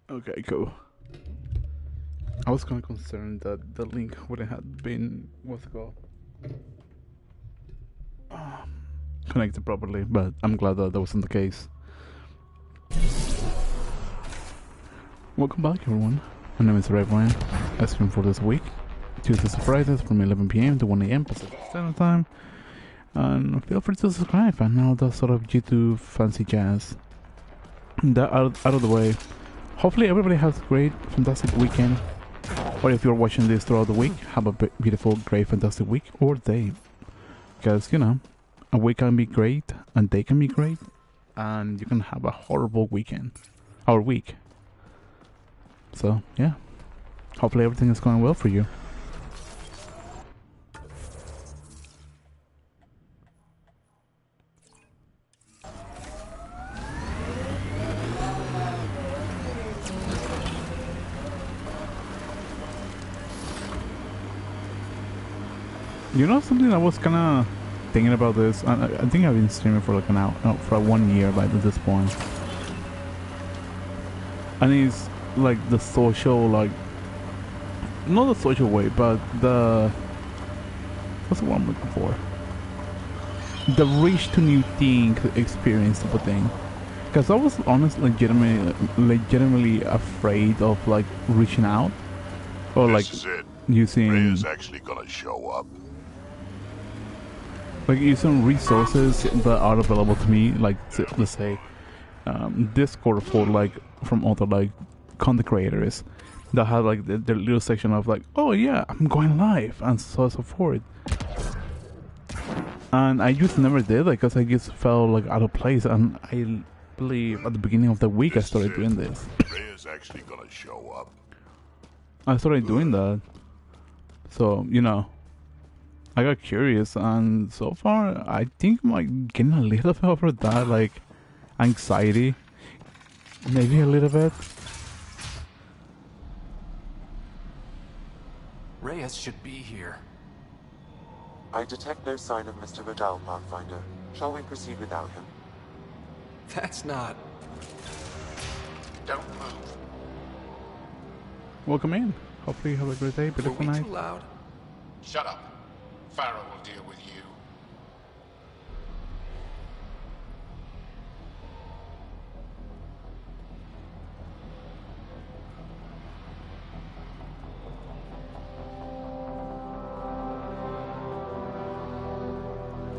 Okay, cool. I was kind of concerned that the link wouldn't have been what's it called connected properly, but I'm glad that wasn't the case. Welcome back, everyone. My name is Ryan. I stream for this week, Tuesdays to Fridays from 11 p.m. to 1 a.m. Pacific Standard Time. And feel free to subscribe and all that sort of YouTube fancy jazz. That out of the way. Hopefully everybody has a great, fantastic weekend. Or if you're watching this throughout the week, have a beautiful, great, fantastic week or day. Because, you know, a week can be great, a day can be great, and you can have a horrible weekend. Or week. So, yeah. Hopefully everything is going well for you. You know something I was kind of thinking about this. I think I've been streaming for like an hour, no, for 1 year by this point. And it's like the social, like not the social way, but the what's the one I'm looking for? The reach to new things experience type of thing. Because I was honestly, legitimately afraid of like reaching out or like using. Ray is actually gonna show up. Like using resources that are available to me, like let's say Discord for like from other like content creators that have like their little section of like, oh yeah, I'm going live and so forth. And I just never did, like, because I just felt like out of place. And I believe at the beginning of the week I started doing this. Ray is actually gonna show up. I started doing that, so you know. I got curious, and so far, I think I'm like getting a little bit over that, like anxiety, maybe a little bit. Reyes should be here. I detect no sign of Mr. Vidal, Pathfinder. Shall we proceed without him? That's not... Don't move. Welcome in. Hopefully you have a great day, beautiful Were we night. too loud? Shut up. Pharaoh will deal with you.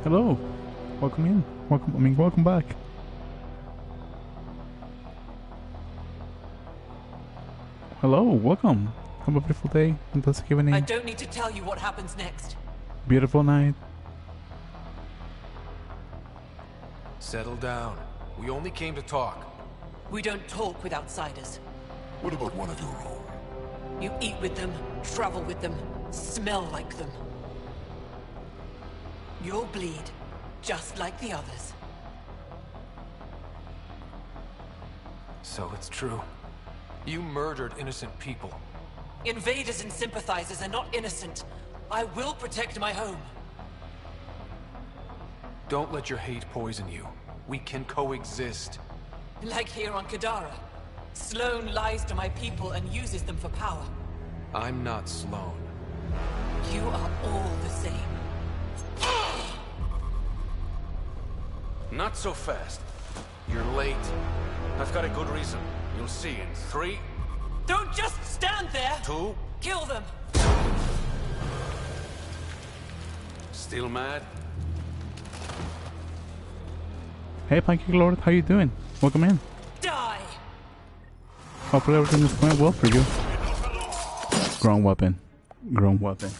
Hello. Welcome in. Welcome back. Hello, welcome. Have a beautiful day. Fantastic evening. I don't need to tell you what happens next. Beautiful night. Settle down. We only came to talk. We don't talk with outsiders. What about one of your own? You eat with them, travel with them, smell like them. You'll bleed, just like the others. So it's true. You murdered innocent people. Invaders and sympathizers are not innocent. I will protect my home. Don't let your hate poison you. We can coexist. Like here on Kadara. Sloane lies to my people and uses them for power. I'm not Sloane. You are all the same. Not so fast. You're late. I've got a good reason. You'll see in 3... Don't just stand there! 2... Kill them! Still mad? Hey, Pancake Lord, how you doing? Welcome in. Die! Hopefully everything is going well for you. Grown weapon. Grown weapon.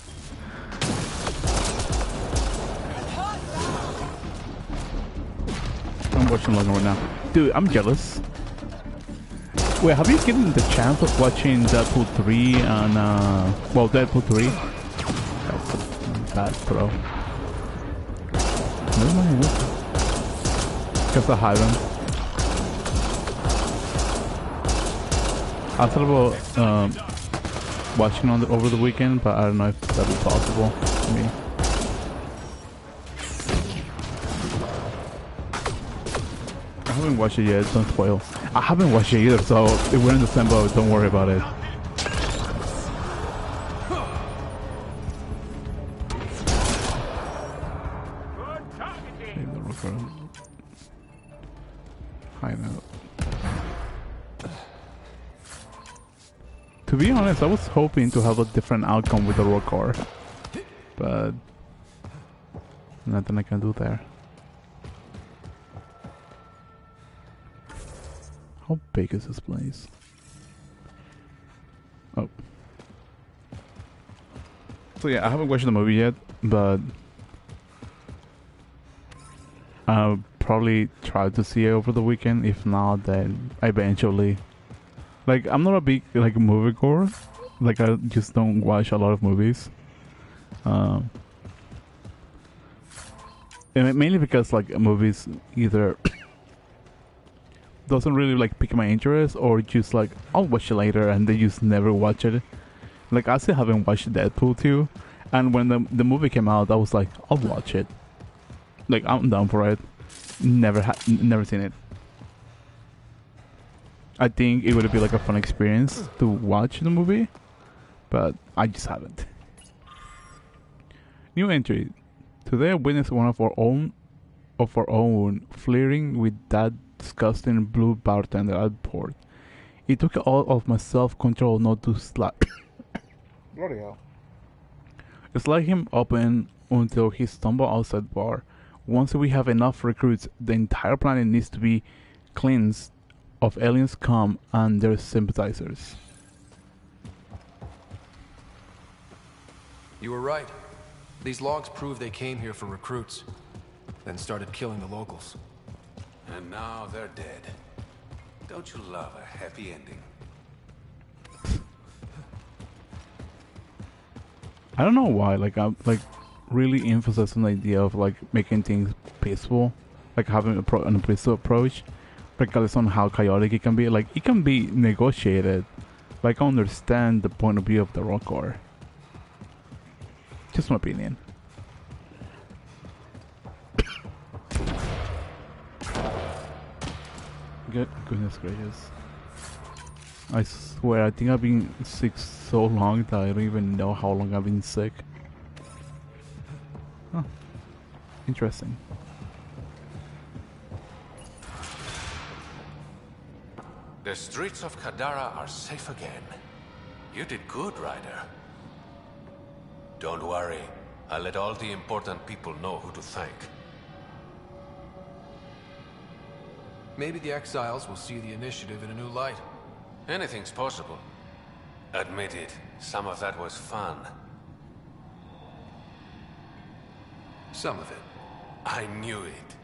I'm watching Logan right now. Dude, I'm jealous. Wait, have you given the chance of watching Deadpool 3 and, well, Deadpool 3? That's a bad throw. Where's my whip? Because I haven't. I thought about, watching over the weekend, but I don't know if that'd be possible for me. haven't watched it yet. Don't spoil. I haven't watched it either, so if we're in the same boat, don't worry about it. Hide out. To be honest, I was hoping to have a different outcome with the rock car, but nothing I can do there. How big is this place? Oh. So yeah, I haven't watched the movie yet, but I'll probably try to see it over the weekend. If not, then eventually. Like, I'm not a big like moviegoer. Like, I just don't watch a lot of movies. And mainly because like movies either doesn't really like pique my interest, or just like I'll watch it later and they just never watch it. Like, I still haven't watched Deadpool 2, and when the movie came out, I was like, I'll watch it. Like, I'm down for it. Never seen it. I think it would be like a fun experience to watch the movie, but I just haven't. New entry. Today I witnessed one of our own flirting with that disgusting blue bartender at the port. It took all of my self-control not to slap. Bloody hell. Slide him open until he stumbled outside the bar. Once we have enough recruits, the entire planet needs to be cleansed of aliens scum and their sympathizers. You were right. These logs prove they came here for recruits, then started killing the locals. And now they're dead. Don't you love a happy ending? I don't know why, like, I'm like really emphasizing the idea of like making things peaceful, like having an peaceful approach, regardless on how chaotic it can be. Like, it can be negotiated. Like, I understand the point of view of the rock core. Just my opinion. Goodness gracious. I swear, I think I've been sick so long that I don't even know how long I've been sick. Huh. Interesting. The streets of Kadara are safe again. You did good, Ryder. Don't worry. I'll let all the important people know who to thank. Maybe the exiles will see the initiative in a new light. Anything's possible. Admit it, some of that was fun. Some of it. I knew it.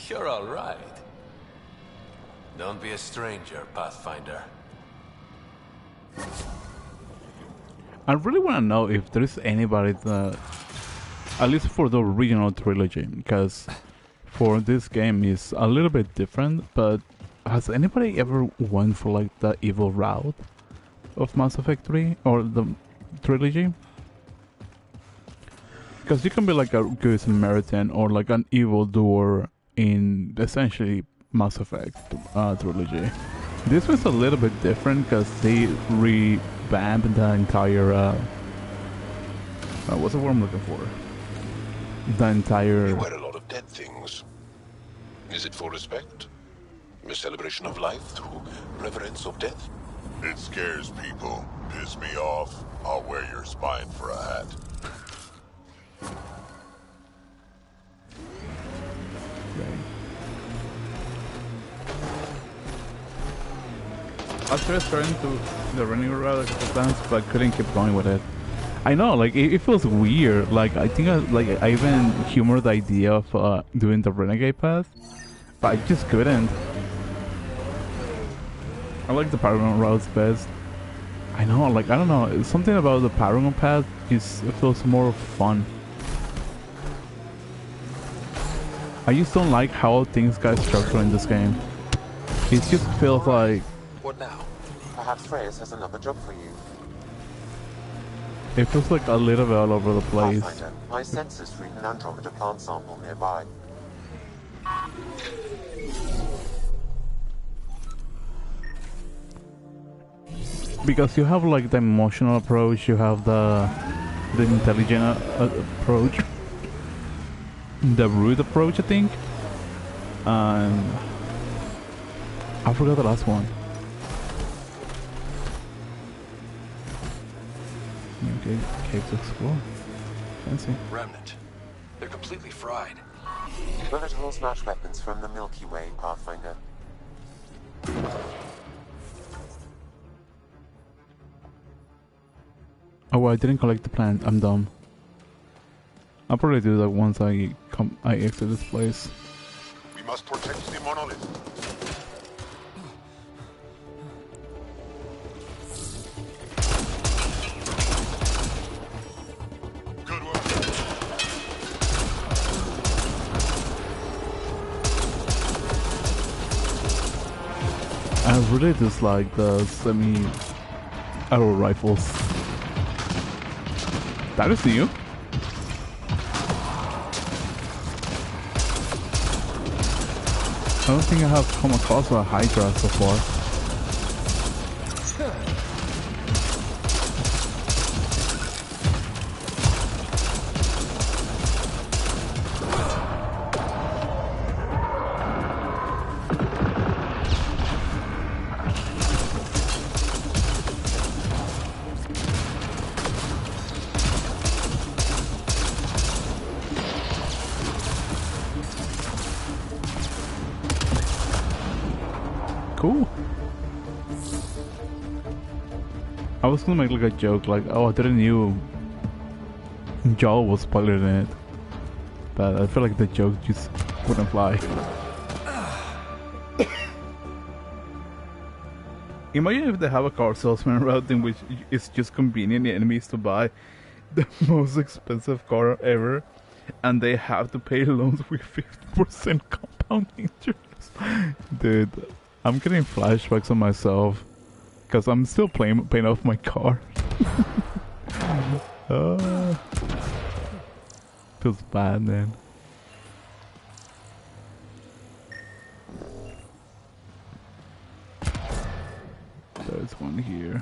You're all right. Don't be a stranger, Pathfinder. I really want to know if there's anybody that, at least for the original trilogy, because for this game is a little bit different, but has anybody ever went for like the evil route of Mass Effect 3 or the trilogy? Because you can be like a good Samaritan or like an evil doer in essentially Mass Effect trilogy. This was a little bit different because they revamped the entire what's the word I'm looking for? The entire... You wear a lot of dead things. Is it for respect? A celebration of life through reverence of death? It scares people. Piss me off. I'll wear your spine for a hat. I tried starting to the running route a couple times, but I couldn't keep going with it. I know, like it feels weird. Like I think I even humored the idea of doing the renegade path, but I just couldn't. I like the Paragon routes best. I know, like I don't know, something about the Paragon path just feels more fun. I just don't like how things got structured in this game. It just feels like... What now? Perhaps Reyes has another job for you. It feels like a little bit all over the place. Pathfinder, my sensors read an Andromeda plant sample nearby. because you have like the emotional approach, you have the intelligent approach, the rude approach, I think, and I forgot the last one. Okay, cave to explore. Fancy. Remnant. They're completely fried. Bullet holes match weapons from the Milky Way, Pathfinder. Oh, I didn't collect the plant. I'm dumb. I'll probably do that once I exit this place. We must protect the monolith. Good work. I really dislike the semi-arrow rifles. That is new. I don't think I have come across a Hydra so far. Cool. I was gonna make like a joke, like, oh, I didn't knew Joel was spoilered in it, but I feel like the joke just wouldn't fly. Imagine if they have a car salesman route in which it's just convenient enemies to buy the most expensive car ever, and they have to pay loans with 50% compound interest. Dude, I'm getting flashbacks on myself because I'm still paying off my car. Feels bad, man. There's one here.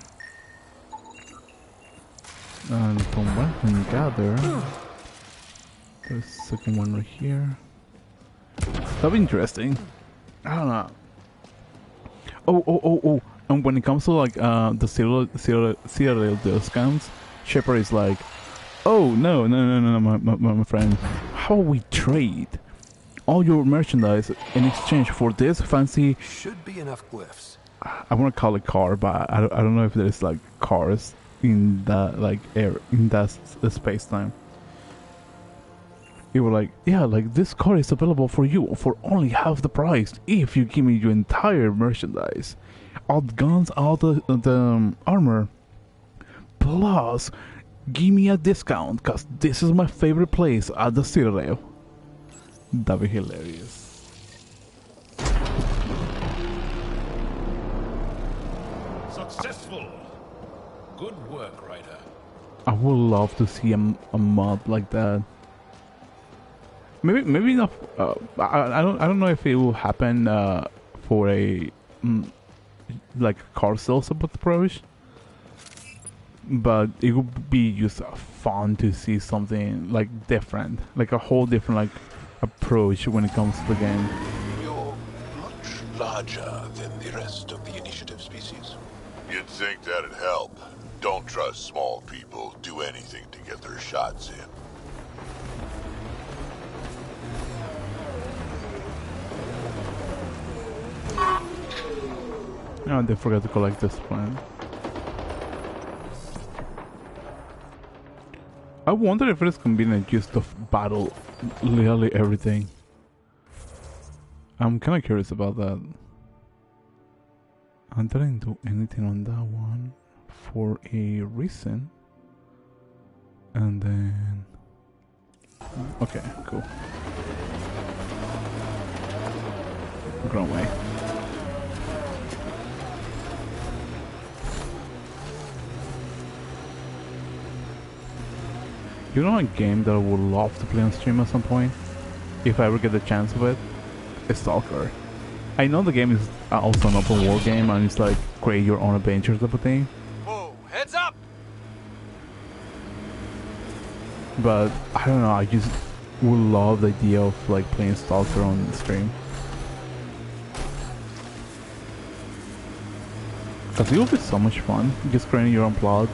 And from what I can gather, there's a second one right here. That'll be interesting. I don't know. Oh. And when it comes to like the Citadel discounts, Shepard is like, oh no, my friend. How we trade all your merchandise in exchange for this fancy... Should be enough glyphs. I want to call it car, but I don't know if there's like cars in that like air in that space time. You were like, yeah, like this car is available for you for only half the price if you give me your entire merchandise, all the guns, all the armor, plus give me a discount because this is my favorite place at the Citadel. That'd be hilarious. Successful. Good work, Ryder. I would love to see a mod like that. Maybe not. I don't know if it will happen for a like car sales about the approach, but it would be just fun to see something like different, like a whole different like approach when it comes to the game. You're much larger than the rest of the initiative species. You'd think that'd help. Don't trust small people. Do anything to get their shots in. Oh, they forgot to collect this plant. I wonder if it is convenient just to battle literally everything. I'm kind of curious about that. I didn't do anything on that one for a reason. And then... okay, cool. Wrong way. You know a game that I would love to play on stream at some point? If I ever get the chance of it? It's Stalker. I know the game is also an open world game and it's like create your own adventures type of thing. But I don't know. I just would love the idea of like playing Stalker on stream. Cause it will be so much fun. Just creating your own plot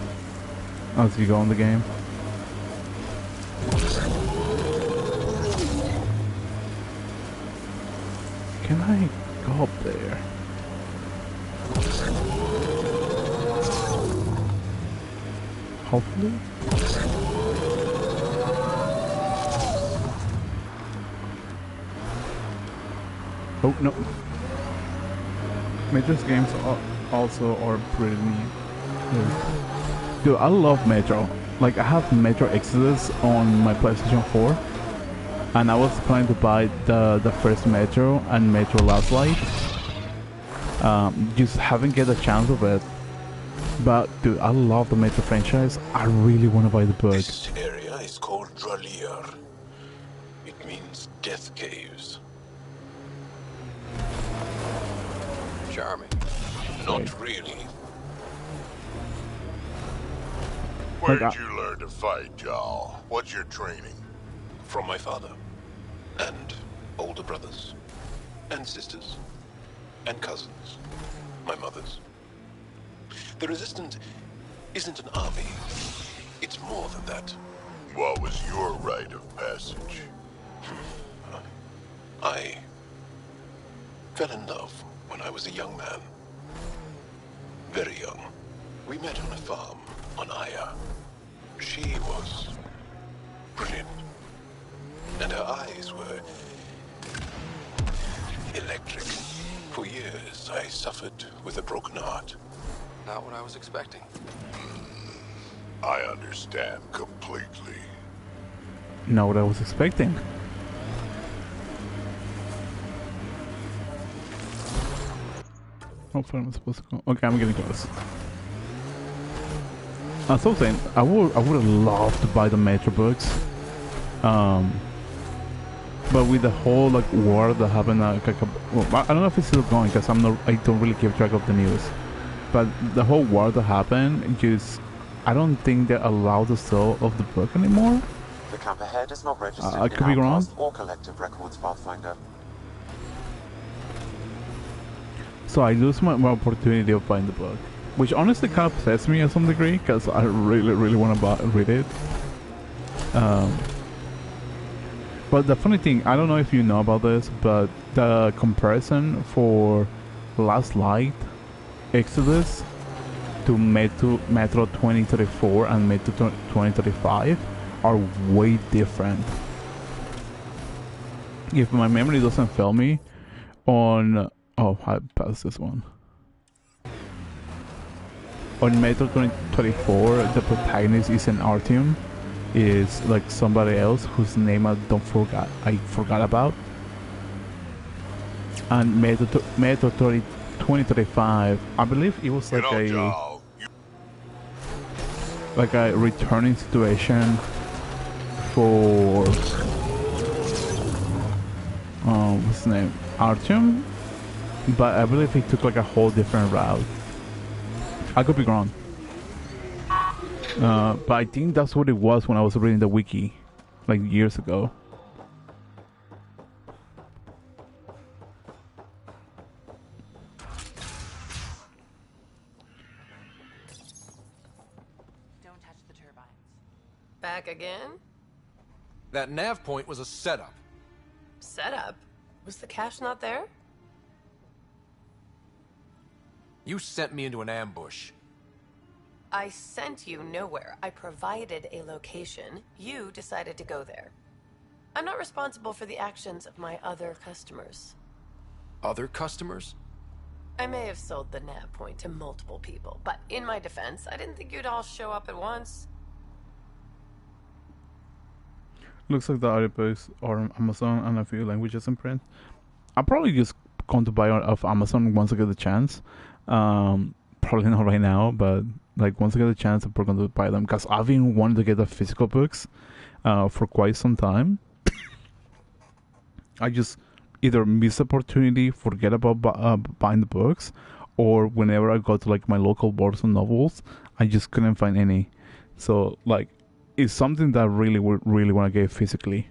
as you go in the game. Can I go up there? Hopefully. Oh no. Metro's games also are pretty neat. Dude, I love Metro. Like, I have Metro Exodus on my PlayStation 4. And I was planning to buy the first Metro and Metro Last Light. Just haven't get a chance of it. But dude, I love the Metro franchise. I really want to buy the book. This area is called Dralir. It means death caves. Charming. Not really. Where'd Like, you learn to fight, Jal? What's your training? From my father. And older brothers. And sisters. And cousins. My mother's. The Resistance isn't an army. It's more than that. What was your rite of passage? I fell in love when I was a young man. Very young. We met on a farm on Aya. She was brilliant. And her eyes were electric. For years, I suffered with a broken heart. Not what I was expecting. I understand completely. Not what I was expecting. Hopefully I'm supposed to go. Okay, I'm getting close. So I'm saying I would love to buy the Metro books. But with the whole like war that happened, well, I don't know if it's still going because I don't really keep track of the news. But the whole war that happened, I don't think they're allowed the sale of the book anymore. The camp ahead is not registered I in could be wrong. Outcast or Collective Records, Pathfinder. So I lose my opportunity of buying the book, which honestly kind of upsets me to some degree because I really want to read it. But the funny thing, I don't know if you know about this, but the comparison for Last Light, Exodus to Metro 2034 and Metro 2035 are way different. If my memory doesn't fail me, I passed this one. On Metro 2034, the protagonist is an Artyom. Is like somebody else whose name I forgot about. And Metro 2035, I believe it was like a returning situation for what's his name, Artyom, but I believe he took like a whole different route. I could be wrong. But I think that's what it was when I was reading the wiki, like years ago. Don't touch the turbines. Back again? That nav point was a setup. Setup? Was the cache not there? You sent me into an ambush. I sent you nowhere. I provided a location. You decided to go there. I'm not responsible for the actions of my other customers. Other customers? I may have sold the nav point to multiple people, but in my defense, I didn't think you'd all show up at once. Looks like the audiobooks are on Amazon and a few languages in print. I'll probably just going to buy off Amazon once I get the chance. Probably not right now, but like once I get the chance, I'm probably going to buy them because I've been wanting to get the physical books for quite some time. I just either miss the opportunity, forget about buying the books, or whenever I go to like my local Barnes and Nobles, I just couldn't find any. So like is something that I really would really want to get physically.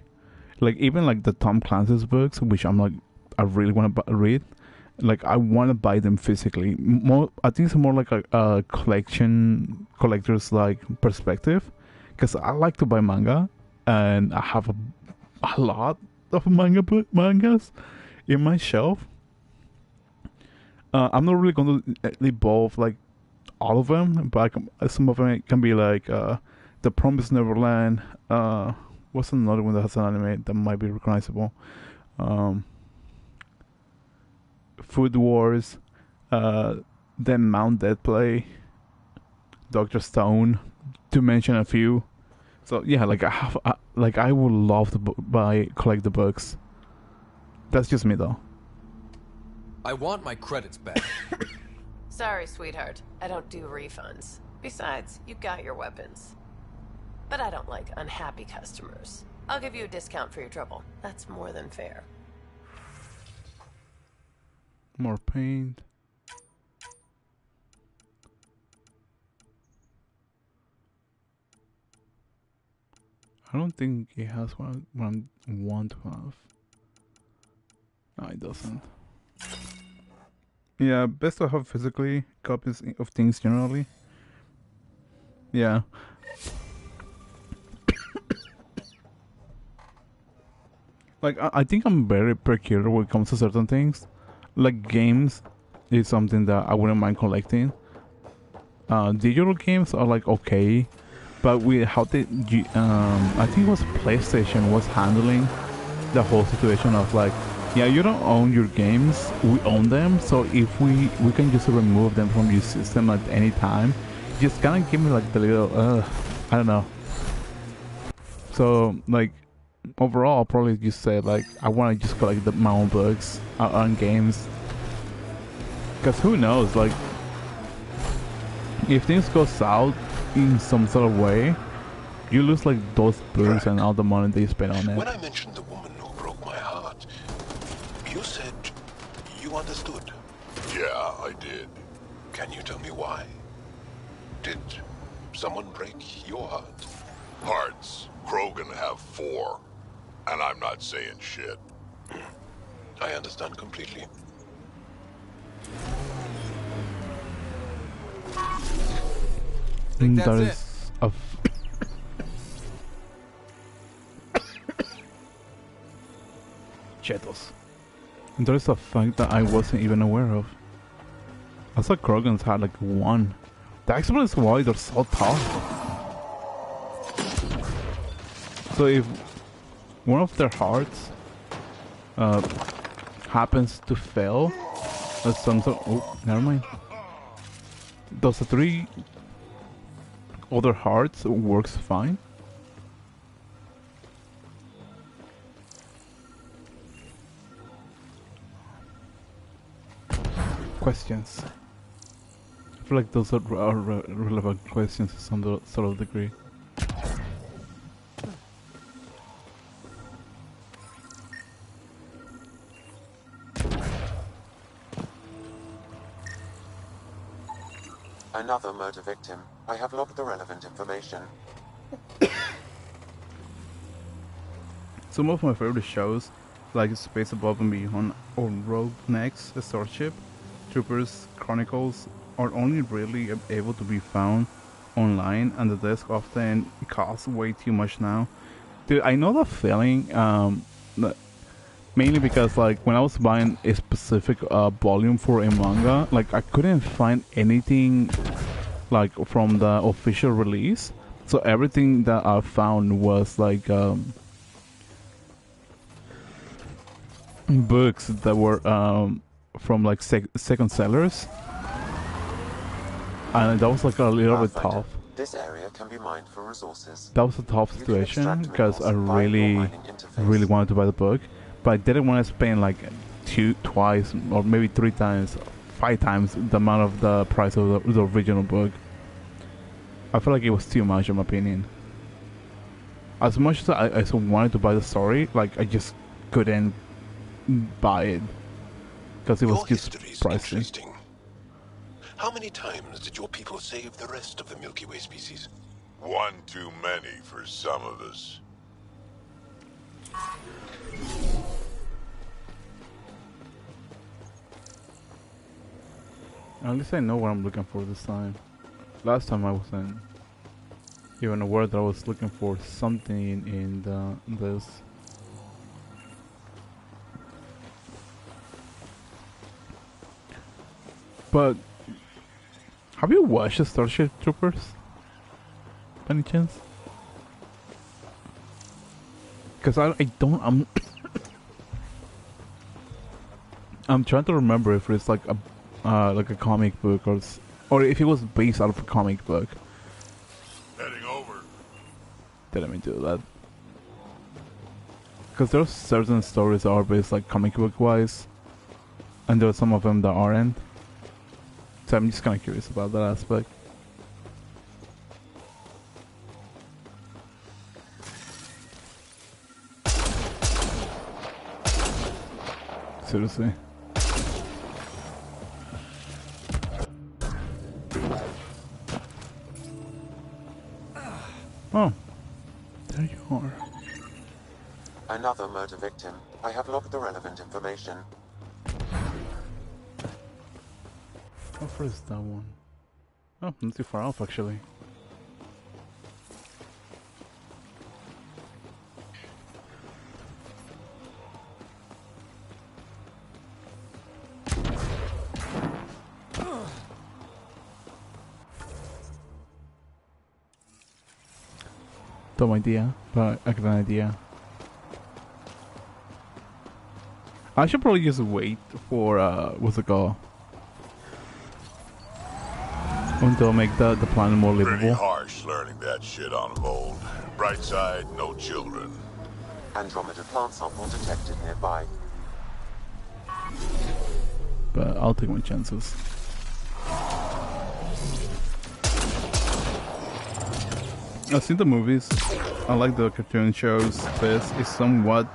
Like even like the Tom Clancy's books, which I'm like I really want to read. Like I want to buy them physically. More, I think it's more like a collector's like perspective, because I like to buy manga, and I have a lot of mangas in my shelf. I'm not really going to evolve like all of them, but some of them can be like The Promised Neverland. What's another one that has an anime that might be recognizable? Food Wars, then Mount Dead Play, Doctor Stone, to mention a few. So yeah, like I would love to collect the books. That's just me though. I want my credits back. Sorry, sweetheart. I don't do refunds. Besides, you got your weapons. But I don't like unhappy customers. I'll give you a discount for your trouble. That's more than fair. More paint. I don't think it has what I want to have. No, it doesn't. Yeah, best to have physically copies of things generally. Yeah. Like, I think I'm very peculiar when it comes to certain things. Like, games is something that I wouldn't mind collecting. Digital games are like okay, but with how I think it was PlayStation was handling the whole situation of like, yeah, you don't own your games, we own them, so if we can just remove them from your system at any time, just kind of give me like the little, I don't know. So like, overall, I'll probably just say like, I want to just collect my own books on games. Because who knows, like, if things go south in some sort of way, you lose like those books and all the money they spent on it. When I mentioned the woman who broke my heart, you said you understood. Yeah, I did. Can you tell me why? Did someone break your heart? Hearts. Krogan have 4. And I'm not saying shit. I understand completely. Think That that's is a Chetos. There is a fact that I wasn't even aware of. I saw Krogans had like 1. That explains why they're so tough. So if one of their hearts happens to fail, that's some sort. Oh, never mind. Does the 3 other hearts works fine? Questions. I feel like those are relevant questions to some sort of degree. Another murder victim. I have logged the relevant information. Some of my favorite shows, like Space Above and Beyond or Rogue Next, Starship Troopers Chronicles, are only rarely able to be found online, and the disc often costs way too much now. Dude, I know the feeling, mainly because like when I was buying a specific volume for a manga, like I couldn't find anything like from the official release, so everything that I found was like books that were from like second sellers, and that was like a little bit tough. This area can be mined for resources. That was a tough situation because I minerals via your really mining interface. really wanted to buy the book, but I didn't want to spend like twice or maybe 3 times, 5 times the amount of the price of the original book. I feel like it was too much in my opinion. As much as I wanted to buy the story, like I just couldn't buy it because it was Your just history's pricey. interesting. How many times did your people save the rest of the Milky Way species? One too many for some of us. At least I know what I'm looking for this time. Last time I wasn't even aware that I was looking for something in this. But have you watched the Starship Troopers? By any chance? Because I don't. I'm trying to remember if it's like a comic book or if it was based out of a comic book. Heading over. Didn't mean to do that. Because there's certain stories that are based like comic book wise, and there are some of them that aren't. So I'm just kind of curious about that aspect. Seriously. Oh, there you are. Another murder victim. I have logged the relevant information. How far is that one? Oh, not too far off actually. Dumb idea, but a good idea. I should probably just wait for what's it called? Until I make the planet more Pretty livable. harsh learning that shit on mold. Bright side, no children. Andromeda plant sample detected nearby. But I'll take my chances. I've seen the movies. I like the cartoon shows. This is somewhat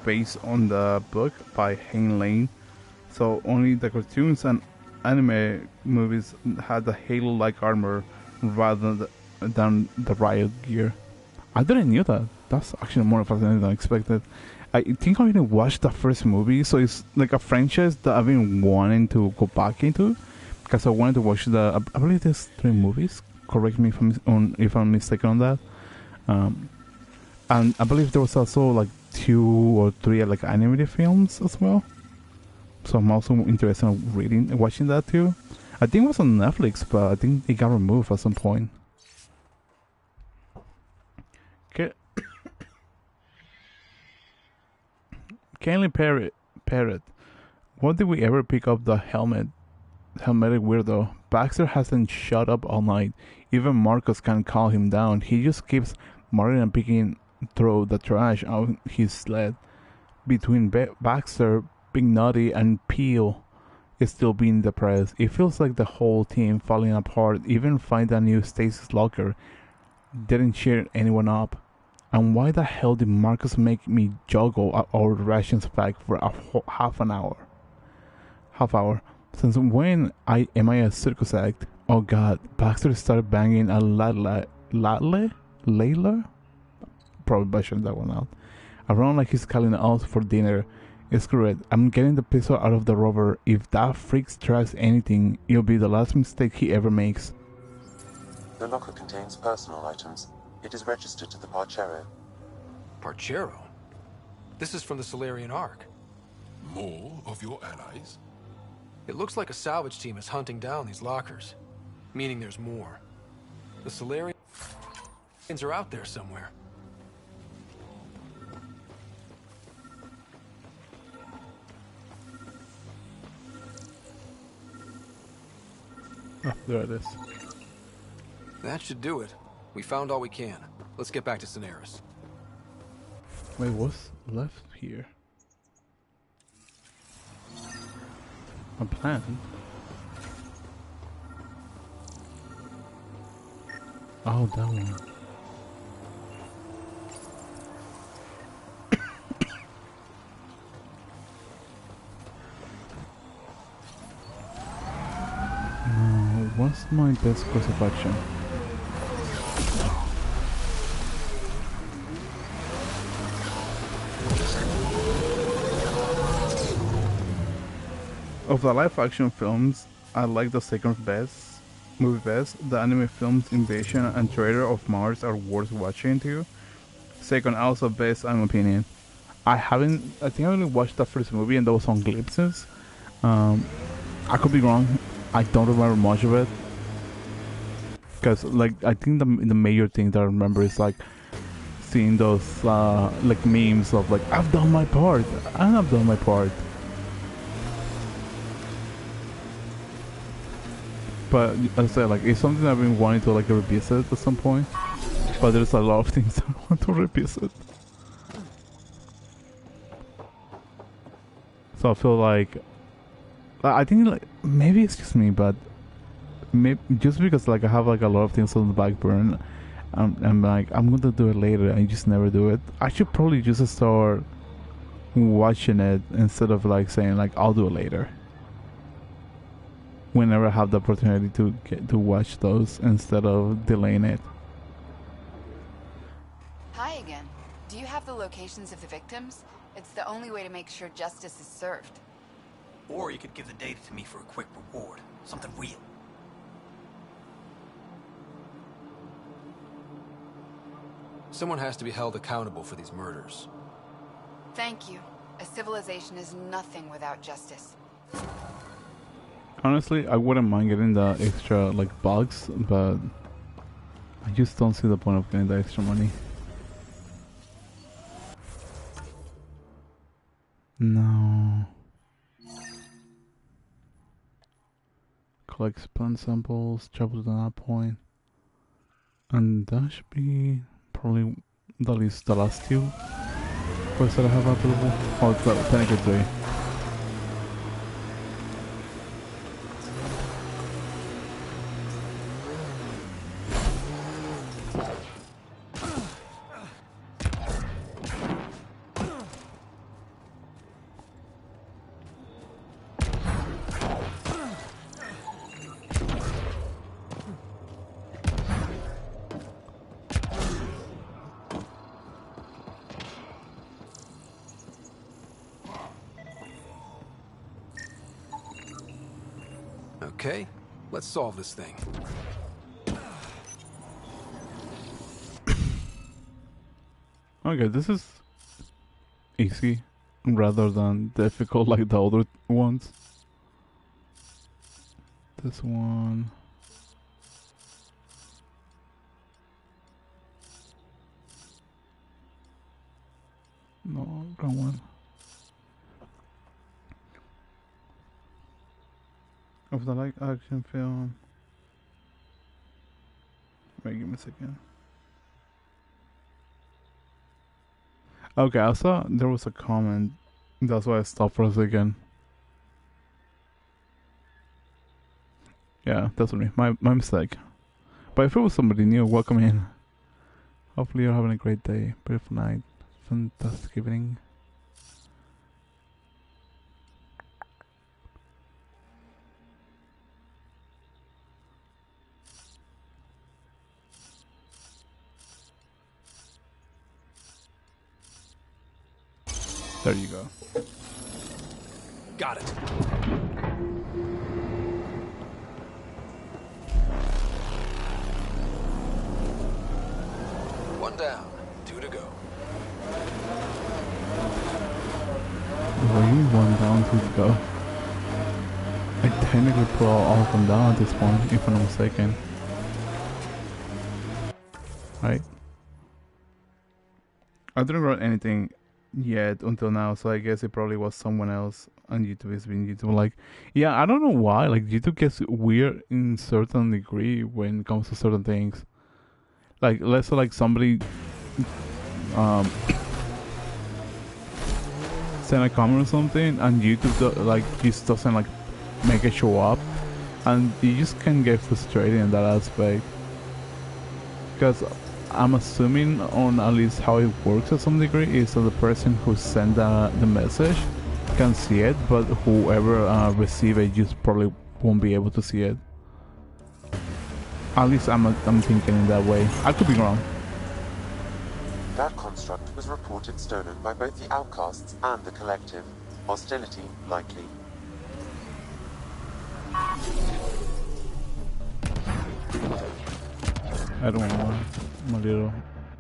based on the book by Hang Lane. So only the cartoons and anime movies had the Halo-like armor rather than the riot gear. I didn't knew that. That's actually more fascinating than I expected. I think I didn't watch the first movie, so it's like a franchise that I've been wanting to go back into because I wanted to watch the. I believe there's 3 movies. Correct me if I'm mistaken on that. And I believe there was also like 2 or 3 like animated films as well. So I'm also interested in watching that too. I think it was on Netflix, but I think it got removed at some point. Okay. Canley Parrot. When did we ever pick up the helmeted weirdo? Baxter hasn't shut up all night. Even Marcus can't calm him down. He just keeps marking and picking through the trash out his sled. Between Baxter, Big Nutty, and Peel is still being depressed. It feels like the whole team falling apart. Even find a new stasis locker didn't cheer anyone up. And why the hell did Marcus make me juggle our rations back for a half hour? Since when am I a circus act? Oh god, Baxter started banging a Layla? Probably butchered that one out. Around like he's calling out for dinner. Screw it, I'm getting the pistol out of the rover. If that freak tracks anything, it'll be the last mistake he ever makes. The locker contains personal items. It is registered to the Parchero. Parchero? This is from the Solarian Ark. More of your allies? It looks like a salvage team is hunting down these lockers. Meaning there's more. The Solarians are out there somewhere. Oh, there it is. That should do it. We found all we can. Let's get back to Cineris. Wait, what's left here? A plan? Oh, that one. What's my best course of action? Of the live action films, I like the second best movie best. The anime films Invasion and Trader of Mars are worth watching too. Second, also best in my opinion. I think I only watched the first movie and there was some glimpses. I could be wrong. I don't remember much of it. Because like I think the major thing that I remember is like seeing those like memes of like I've done my part and I've done my part. But as I said, like it's something I've been wanting to like revisit at some point. But there's a lot of things I want to revisit. So I feel like I think like maybe it's just me, but maybe just because like I have like a lot of things on the back burner, I'm like I'm gonna do it later. I just never do it. I should probably just start watching it instead of like saying like I'll do it later. Whenever I have the opportunity to get to watch those instead of delaying it. Hi again. Do you have the locations of the victims? It's the only way to make sure justice is served. Or you could give the data to me for a quick reward. Something real. Someone has to be held accountable for these murders. Thank you. A civilization is nothing without justice. Honestly, I wouldn't mind getting the extra like bugs, but I just don't see the point of getting the extra money. No. Collect plant samples, travel to that point. And that should be probably at least the last two quests that I have available. Oh, it's got technically 3. Okay, let's solve this thing. Okay, this is easy rather than difficult like the other ones. This one. No, wrong one. Of the like action film. Wait, give me a second. Okay, I saw there was a comment. That's why I stopped for a second. Yeah, that's me. My mistake. But if it was somebody new, welcome in. Hopefully you're having a great day, beautiful night, fantastic evening. There you go. Got it. One down, 2 to go. Really? 1 down, 2 to go. I technically put all of them down at this point, if I'm not mistaken. Right? I didn't write anything yet until now, so I guess it probably was someone else on YouTube. It's been YouTube. Like, yeah, I don't know why. Like, YouTube gets weird in certain degree when it comes to certain things. Like, let's say like somebody send a comment or something, and YouTube like just doesn't like make it show up, and you just can get frustrated in that aspect. Because I'm assuming on at least how it works to some degree is that the person who sent the message can see it, but whoever receive it just probably won't be able to see it. At least I'm thinking in that way. I could be wrong. That construct was reported stolen by both the Outcasts and the Collective. Hostility likely. I don't want my little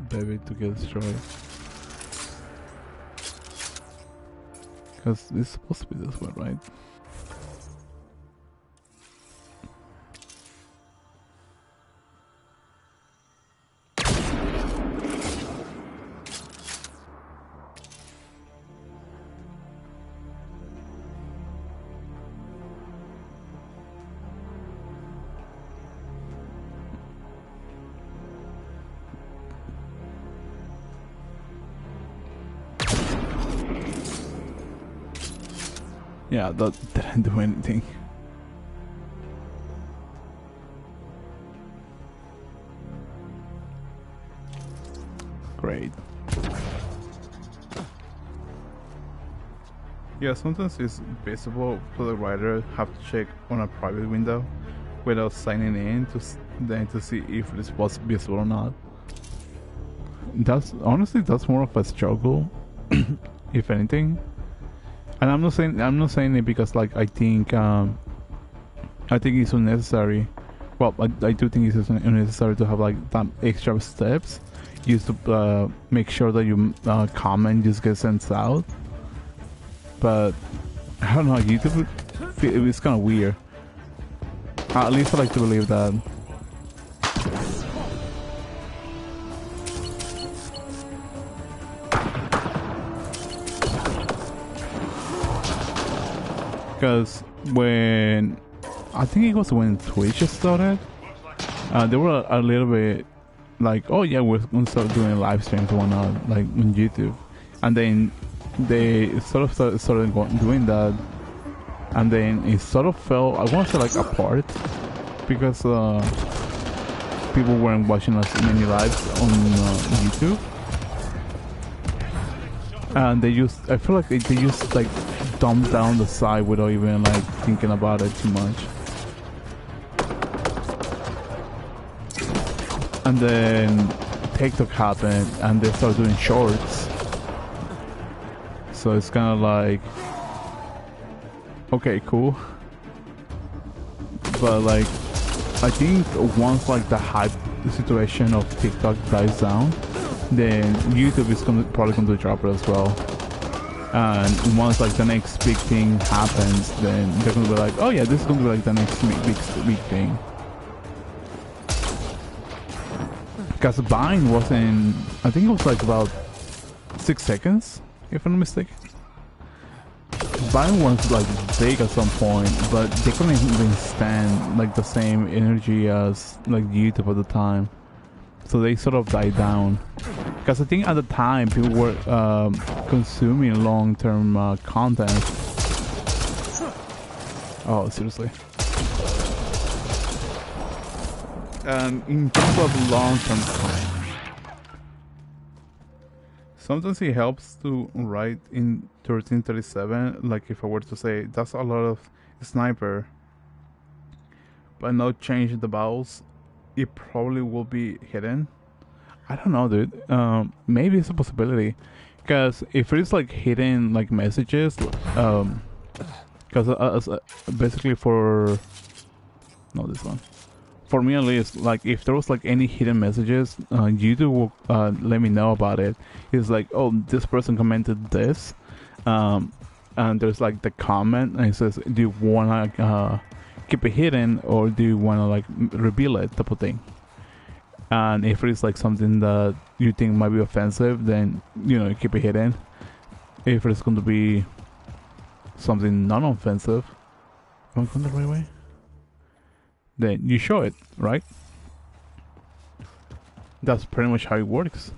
baby to get destroyed. Because it's supposed to be this way, right? Yeah, that didn't do anything. Great. Yeah, sometimes it's visible for the writer have to check on a private window without signing in to see if it's visible or not. That's honestly more of a struggle, if anything. And I'm not saying it because like I think it's unnecessary. Well, I do think it's unnecessary to have like that extra steps used to make sure that your comment just gets sent out. But I don't know, YouTube, it's kind of weird. At least I like to believe that. Because when I think it was when Twitch started, they were a little bit like, oh yeah, we're gonna start doing live streams and whatnot, like on YouTube, and then they sort of started doing that, and then it sort of fell, I want to say, like apart, because people weren't watching as many lives on YouTube, and I feel like they just like dumb down the site without even like thinking about it too much. And then TikTok happened and they started doing shorts. So it's kind of like, okay, cool. But like, I think once like the hype situation of TikTok dies down, then YouTube is probably going to drop it as well. And once like the next big thing happens, then they're gonna be like, oh yeah, this is gonna be like the next big thing. Because Vine was in, I think it was like about 6 seconds, if I'm not mistaken. Vine was like big at some point, but they couldn't even stand like the same energy as like YouTube at the time. So they sort of died down. Because I think at the time people were consuming long-term content. Oh, seriously. And in terms of long-term content, sometimes it helps to write in 1337, like if I were to say, that's a lot of sniper, but not change the vowels, it probably will be hidden. I don't know, dude. Maybe it's a possibility, because if it's like hidden like messages, because basically for this one, for me at least, like if there was like any hidden messages, YouTube will let me know about it. It's like, oh, this person commented this, and there's like the comment, and it says, do you wanna keep it hidden or do you wanna like reveal it, type of thing. And if it's like something that you think might be offensive, then you keep it hidden. If it's going to be something non-offensive, am I going the right way? Then you show it, right? That's pretty much how it works.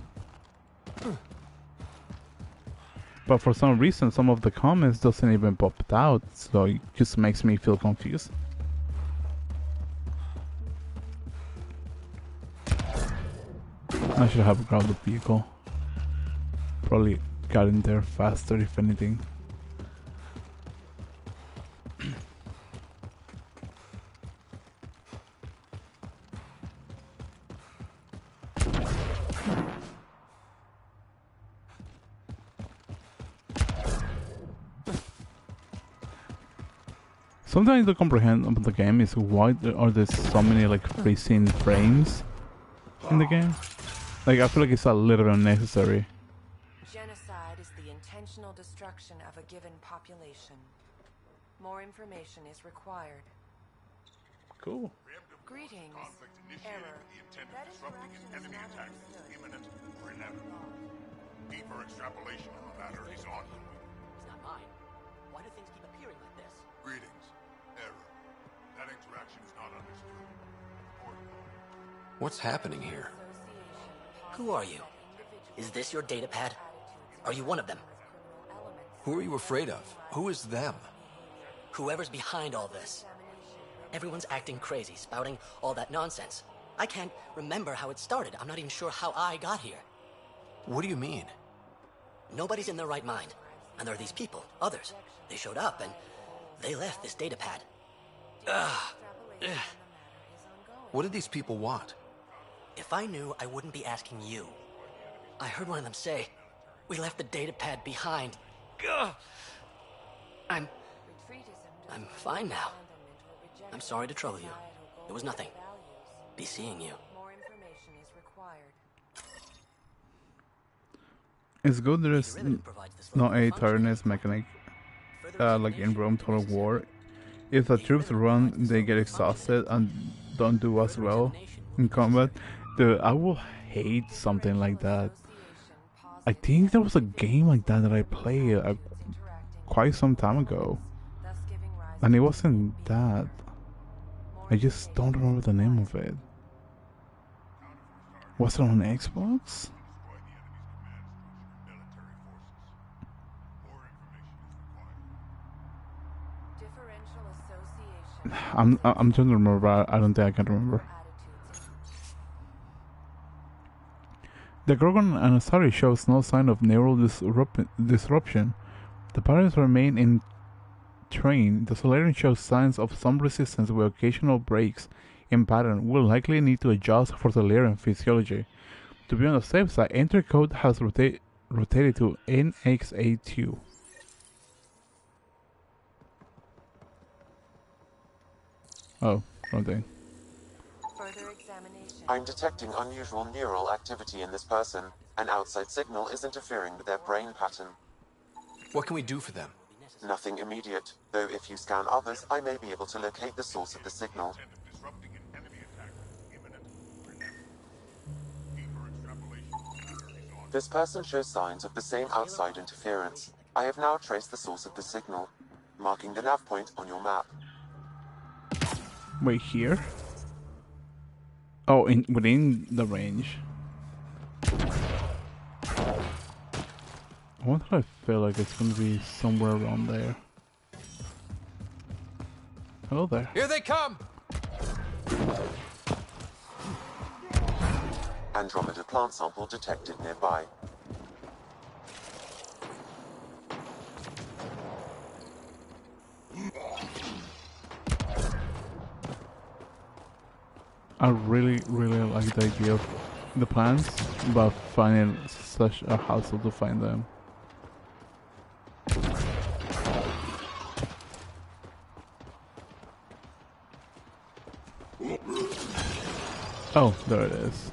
But for some reason, some of the comments doesn't even pop out, so it just makes me feel confused. I should have grabbed the vehicle. Probably got in there faster, if anything. Something I don't comprehend about the game is why are there so many like freezing frames in the game. Like I feel like it's a little unnecessary. Genocide is the intentional destruction of a given population. More information is required. Cool. Greetings. Error. That interaction is not understood. Imminent or inevitable. Deeper extrapolation of the matter is on. It's not mine. Why do things keep appearing like this? Greetings. Error. That interaction is not understood. What's happening here? Who are you? Is this your data pad? Are you one of them? Who are you afraid of? Who is them? Whoever's behind all this. Everyone's acting crazy, spouting all that nonsense. I can't remember how it started. I'm not even sure how I got here. What do you mean? Nobody's in their right mind. And there are these people, others. They showed up and they left this data pad. What did these people want? If I knew, I wouldn't be asking you. I heard one of them say, we left the data pad behind. I'm fine now. I'm sorry to trouble you. It was nothing. Be seeing you. It's good there is not a tiredness mechanic like in Rome Total War. If the troops run, they get exhausted and don't do as well in combat. Dude, I will hate something like that. I think there was a game like that I played quite some time ago. And it wasn't that. I just don't remember the name of it. Was it on Xbox? I'm trying to remember, but I don't think I can remember. The Gorgon and Asari shows no sign of neural disruption. The patterns remain in train. The Solarian shows signs of some resistance with occasional breaks in pattern. We'll likely need to adjust for Solarian physiology. To be on the safe side, entry code has rotated to NXA2. Oh, wrong thing. I'm detecting unusual neural activity in this person. An outside signal is interfering with their brain pattern. What can we do for them? Nothing immediate, though if you scan others, I may be able to locate the source of the signal. This person shows signs of the same outside interference. I have now traced the source of the signal, marking the nav point on your map. Wait, here? Oh, within the range. I wonder if I feel like it's gonna be somewhere around there. Hello there. Here they come! Andromeda plant sample detected nearby. I really like the idea of the plants, but finding such a hassle to find them. Oh, there it is.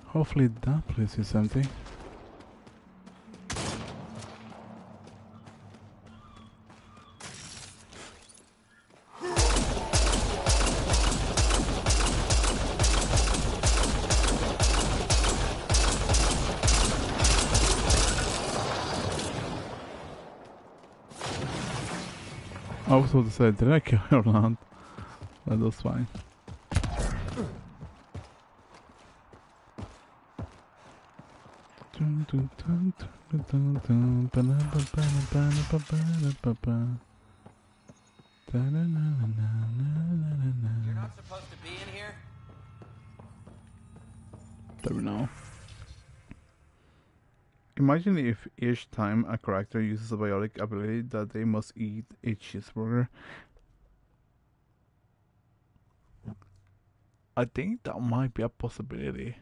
Hopefully that place is empty. I was about to say, did I kill her or not? That was fine. You're not supposed to be in here? Don't know. Imagine if each time a character uses a biotic ability that they must eat a cheeseburger. I think that might be a possibility.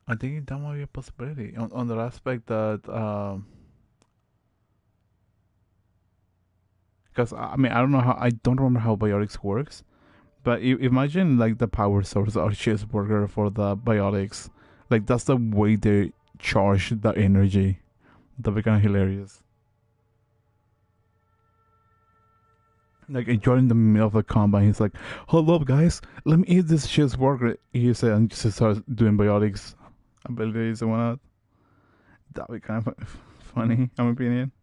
I think that might be a possibility on the aspect that because I mean I don't remember how biotics works, but imagine like the power source of cheeseburger for the biotics, like that's the way they charge the energy. That'd be kind of hilarious. Like you're in the middle of the combat, he's like, "Hold up, guys, let me eat this cheeseburger." He said, and just starts doing biotics abilities and whatnot. That'd be kind of funny, in my opinion.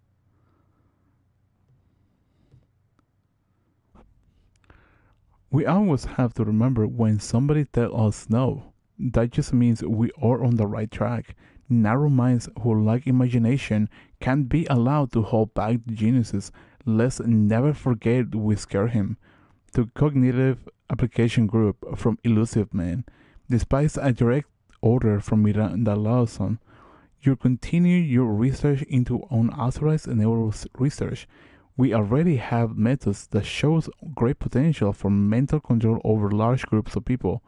We always have to remember when somebody tells us no, that just means we are on the right track. Narrow minds who lack imagination can't be allowed to hold back the geniuses. Let's never forget we scare him. To Cognitive Application Group from Elusive Man. Despite a direct order from Miranda Lawson, you continue your research into unauthorized neural research. We already have methods that shows great potential for mental control over large groups of people.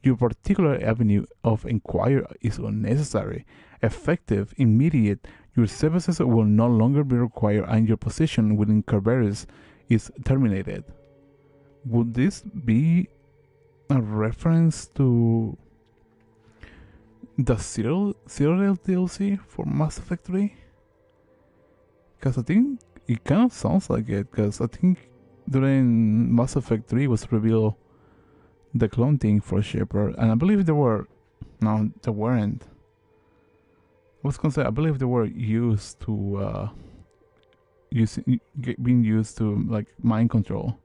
Your particular avenue of inquiry is unnecessary, effective, immediate. Your services will no longer be required and your position within Kerberos is terminated. Would this be a reference to the Cyril DLC for Mass Effect 3? Because I think it kind of sounds like it, because I think during Mass Effect 3 was revealed the clone thing for Shepard, and I believe there were... No, there weren't. I was gonna say, I believe they were used to... being used to, like, mind control.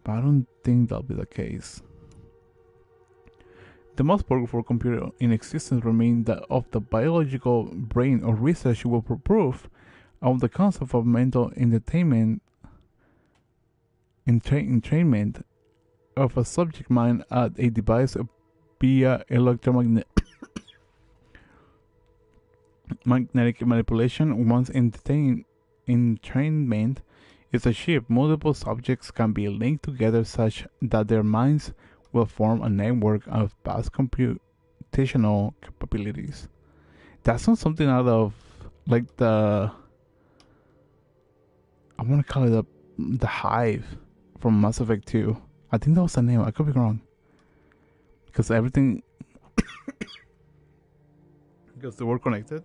But I don't think that'll be the case. The most powerful computer in existence remains that of the biological brain, or research will prove of the concept of mental entrainment of a subject mind at a device via electromagnetic manipulation. Once entrainment is achieved, multiple subjects can be linked together such that their minds will form a network of vast computational capabilities. That sounds something out of like the... I want to call it the Hive from Mass Effect 2. I think that was the name. I could be wrong. Because everything... because they were connected.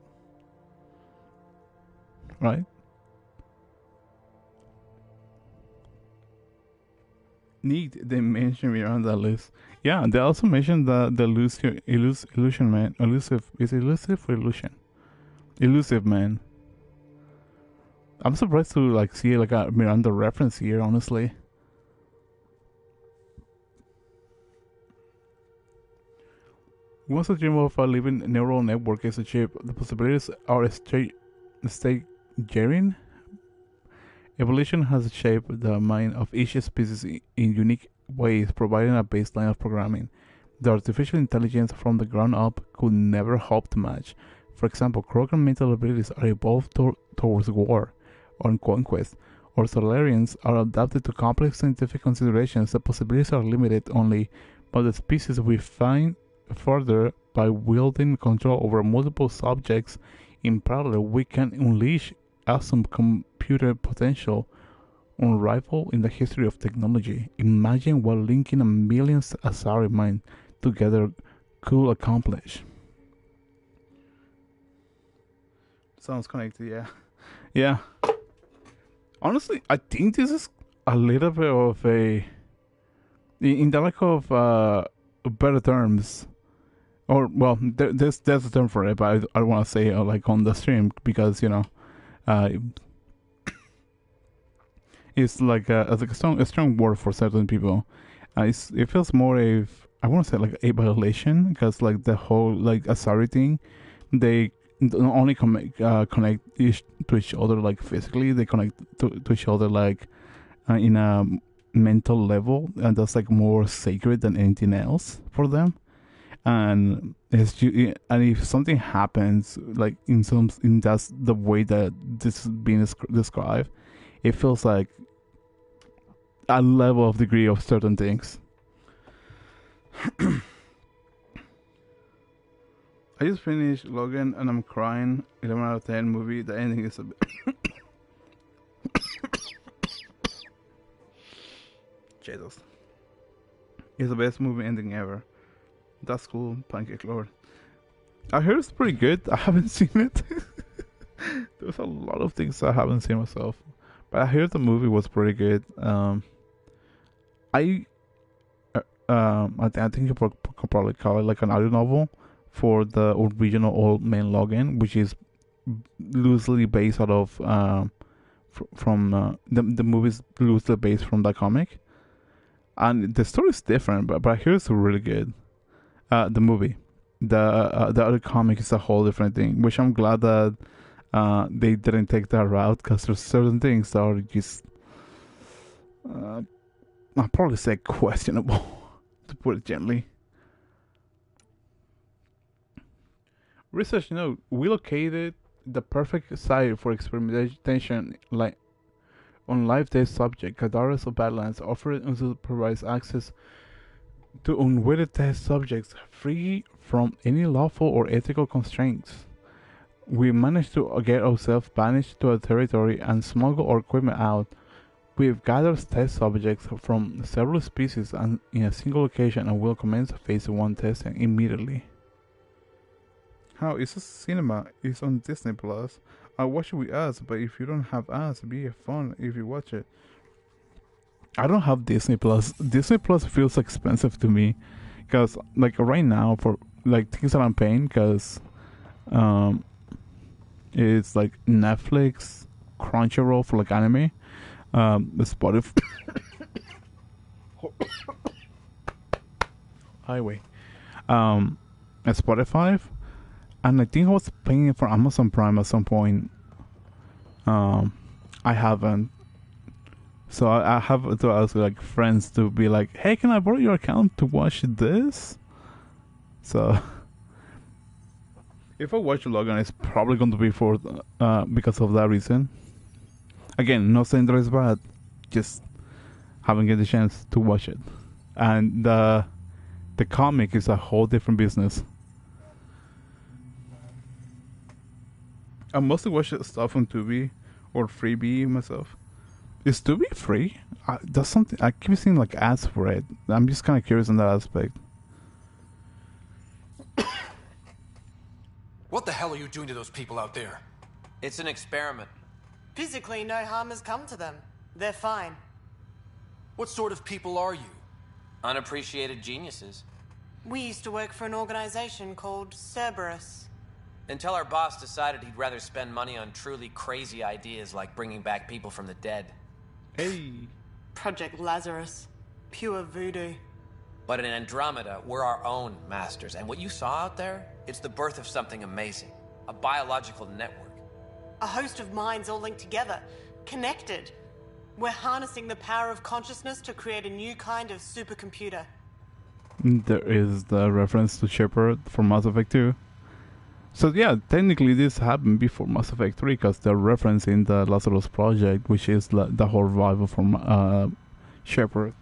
Right? Neat. They mentioned me on that list. Yeah, they also mentioned the illusion man. Elusive. Is it elusive or illusion? Elusive man. I'm surprised to like see like a Miranda reference here, honestly. Once a dream of a living neural network is achieved, the possibilities are staggering. Evolution has shaped the mind of each species in unique ways, providing a baseline of programming the artificial intelligence from the ground up could never hope to match. For example, Krogan mental abilities are evolved towards war or conquest, or Solarians are adapted to complex scientific considerations. The possibilities are limited only by the species we find further by wielding control over multiple subjects in parallel. We can unleash awesome computer potential unrivaled in the history of technology. Imagine what linking a million Asari minds together could accomplish. Sounds connected, yeah. Yeah. Honestly, I think this is a little bit of a... in the lack of better terms, or, well, there's a term for it, but I don't want to say like on the stream, because, you know, it's like a strong word for certain people. It feels more I want to say like a violation, because like the whole like Asari thing, they not only connect to each other like physically, they connect to each other like in a mental level, and that's like more sacred than anything else for them. and and if something happens like in that's the way that this is being described, it feels like a level of degree of certain things. I just finished Logan and I'm crying. 11 out of 10 movie. The ending is a bit Jesus. It's the best movie ending ever. That's cool, Pancake Lord. I heard it's pretty good. I haven't seen it. There's a lot of things I haven't seen myself. But I heard the movie was pretty good. I think you could probably call it like an audio novel for the original Old Man Logan, which is loosely based out of from the movie's loosely based from the comic, and the story is different, but I hear it's really good. The movie, the other comic is a whole different thing, which I'm glad that they didn't take that route, because there's certain things that are just I'll probably say questionable, to put it gently. Research note: we located the perfect site for experimentation, like on live test subject. Kadara's of Badlands offered unsupervised access to unwitted test subjects, free from any lawful or ethical constraints. We managed to get ourselves banished to a territory and smuggle our equipment out. We've gathered test subjects from several species and in a single location, and will commence phase 1 testing immediately. How is this cinema? It's on Disney Plus. I watch it with us, but if you don't have us, it'd be fun if you watch it. I don't have Disney Plus. Disney Plus feels expensive to me, because like right now for like things that I'm paying, because it's like Netflix, Crunchyroll for like anime, Spotify, highway, Spotify. And I think I was paying for Amazon Prime at some point. I haven't. So I have to ask like friends to be like, hey, can I borrow your account to watch this? So if I watch Logan, it's probably going to be for because of that reason. Again, not saying that it's bad, just haven't get the chance to watch it. And the comic is a whole different business. I mostly watch stuff on Tubi or Freebie myself. Is Tubi free? That's something I keep seeing like ads for it. I'm just kind of curious on that aspect. What the hell are you doing to those people out there? It's an experiment. Physically, no harm has come to them. They're fine. What sort of people are you? Unappreciated geniuses. We used to work for an organization called Cerberus. Until our boss decided he'd rather spend money on truly crazy ideas like bringing back people from the dead. Hey. Project Lazarus. Pure voodoo. But in Andromeda, we're our own masters. And what you saw out there, it's the birth of something amazing. A biological network. A host of minds all linked together. Connected. We're harnessing the power of consciousness to create a new kind of supercomputer. There is the reference to Shepard from Mass Effect 2. So yeah, technically this happened before Mass Effect 3, because they're referencing the Lazarus Project, which is the whole revival from Shepard.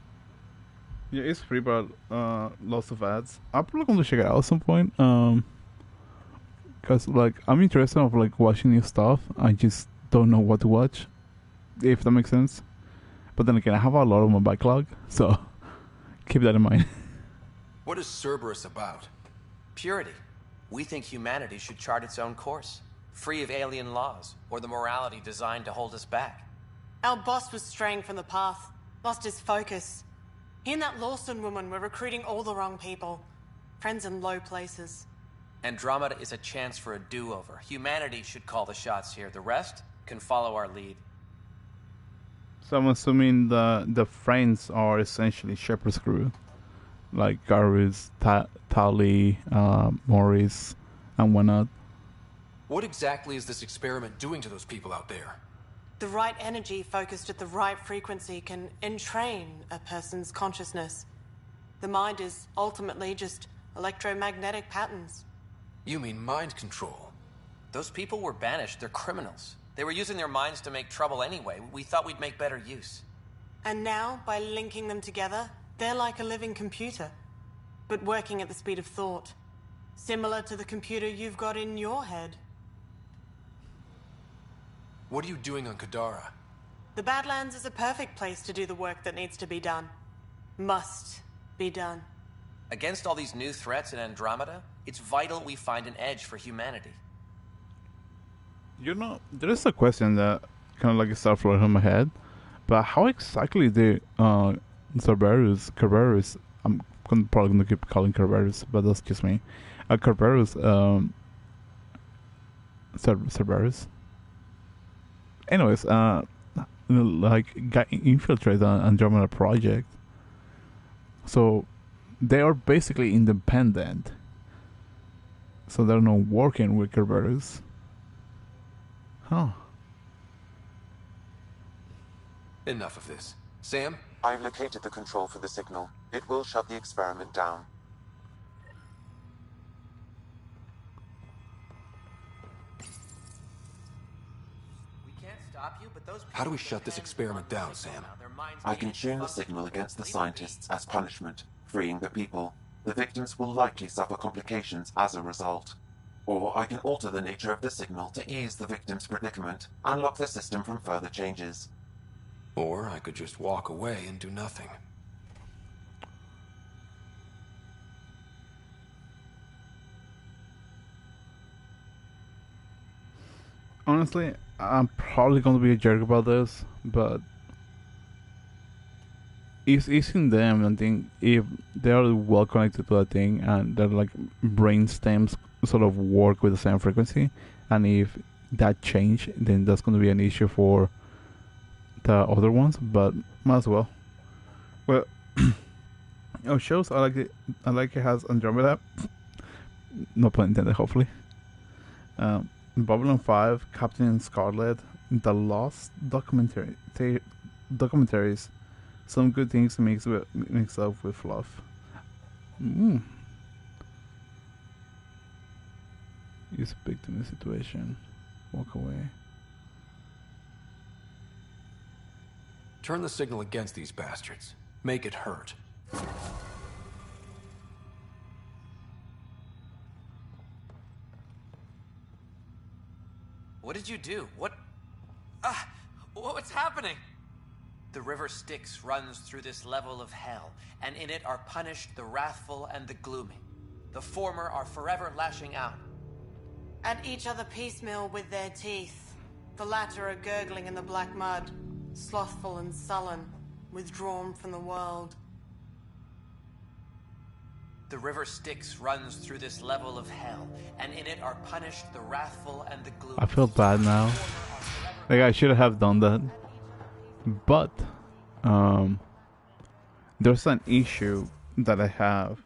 Yeah, it's free, but lots of ads. I'm probably going to check it out at some point. Because like I'm interested of like watching new stuff. I just don't know what to watch, if that makes sense. But then again, I have a lot on my backlog, so keep that in mind. What is Cerberus about? Purity. We think humanity should chart its own course, free of alien laws or the morality designed to hold us back. Our boss was straying from the path, lost his focus. He and that Lawson woman were recruiting all the wrong people. Friends in low places. Andromeda is a chance for a do-over. Humanity should call the shots here. The rest can follow our lead. So I'm assuming the friends are essentially Shepard's crew. Like Garrus, Tali, Morris, and whatnot. What exactly is this experiment doing to those people out there? The right energy focused at the right frequency can entrain a person's consciousness. The mind is ultimately just electromagnetic patterns. You mean mind control? Those people were banished. They're criminals. They were using their minds to make trouble anyway. We thought we'd make better use. And now, by linking them together, they're like a living computer, but working at the speed of thought. Similar to the computer you've got in your head. What are you doing on Kadara? The Badlands is a perfect place to do the work that needs to be done. Must be done. Against all these new threats in Andromeda, it's vital we find an edge for humanity. You know, there is a question that kind of like started floating in my head, but how exactly the Kerberos, I'm probably gonna keep calling Kerberos, but that's just me. Kerberos, Cerberus. Anyways, like got infiltrated on Andromeda project, so they are basically independent. So they're not working with Kerberos. Huh. Enough of this. Sam? I've located the control for the signal. It will shut the experiment down. We can't stop you, but those How do we shut this experiment down, Sam? I can tune the signal against the scientists as punishment, freeing the people. The victims will likely suffer complications as a result. Or I can alter the nature of the signal to ease the victim's predicament, unlock the system from further changes. Or I could just walk away and do nothing. Honestly, I'm probably going to be a jerk about this, but it's in them. I think if they are well connected to that thing and their like brain stems sort of work with the same frequency, and if that change, then that's going to be an issue for the other ones. But might as well. Well, shows I like it. I like it has Andromeda. No pun intended. Hopefully. Babylon 5, Captain Scarlet, The Lost documentaries. Some good things mixed up with fluff. You speak to the situation. Walk away. Turn the signal against these bastards. Make it hurt. What did you do? What's happening? The river Styx runs through this level of hell, and in it are punished the wrathful and the gloomy. The former are forever lashing out. At each other piecemeal with their teeth. The latter are gurgling in the black mud, slothful and sullen, withdrawn from the world. The river Styx runs through this level of hell, and in it are punished the wrathful and the gloomy. I feel bad now. Like I should have done that. But there's an issue that I have.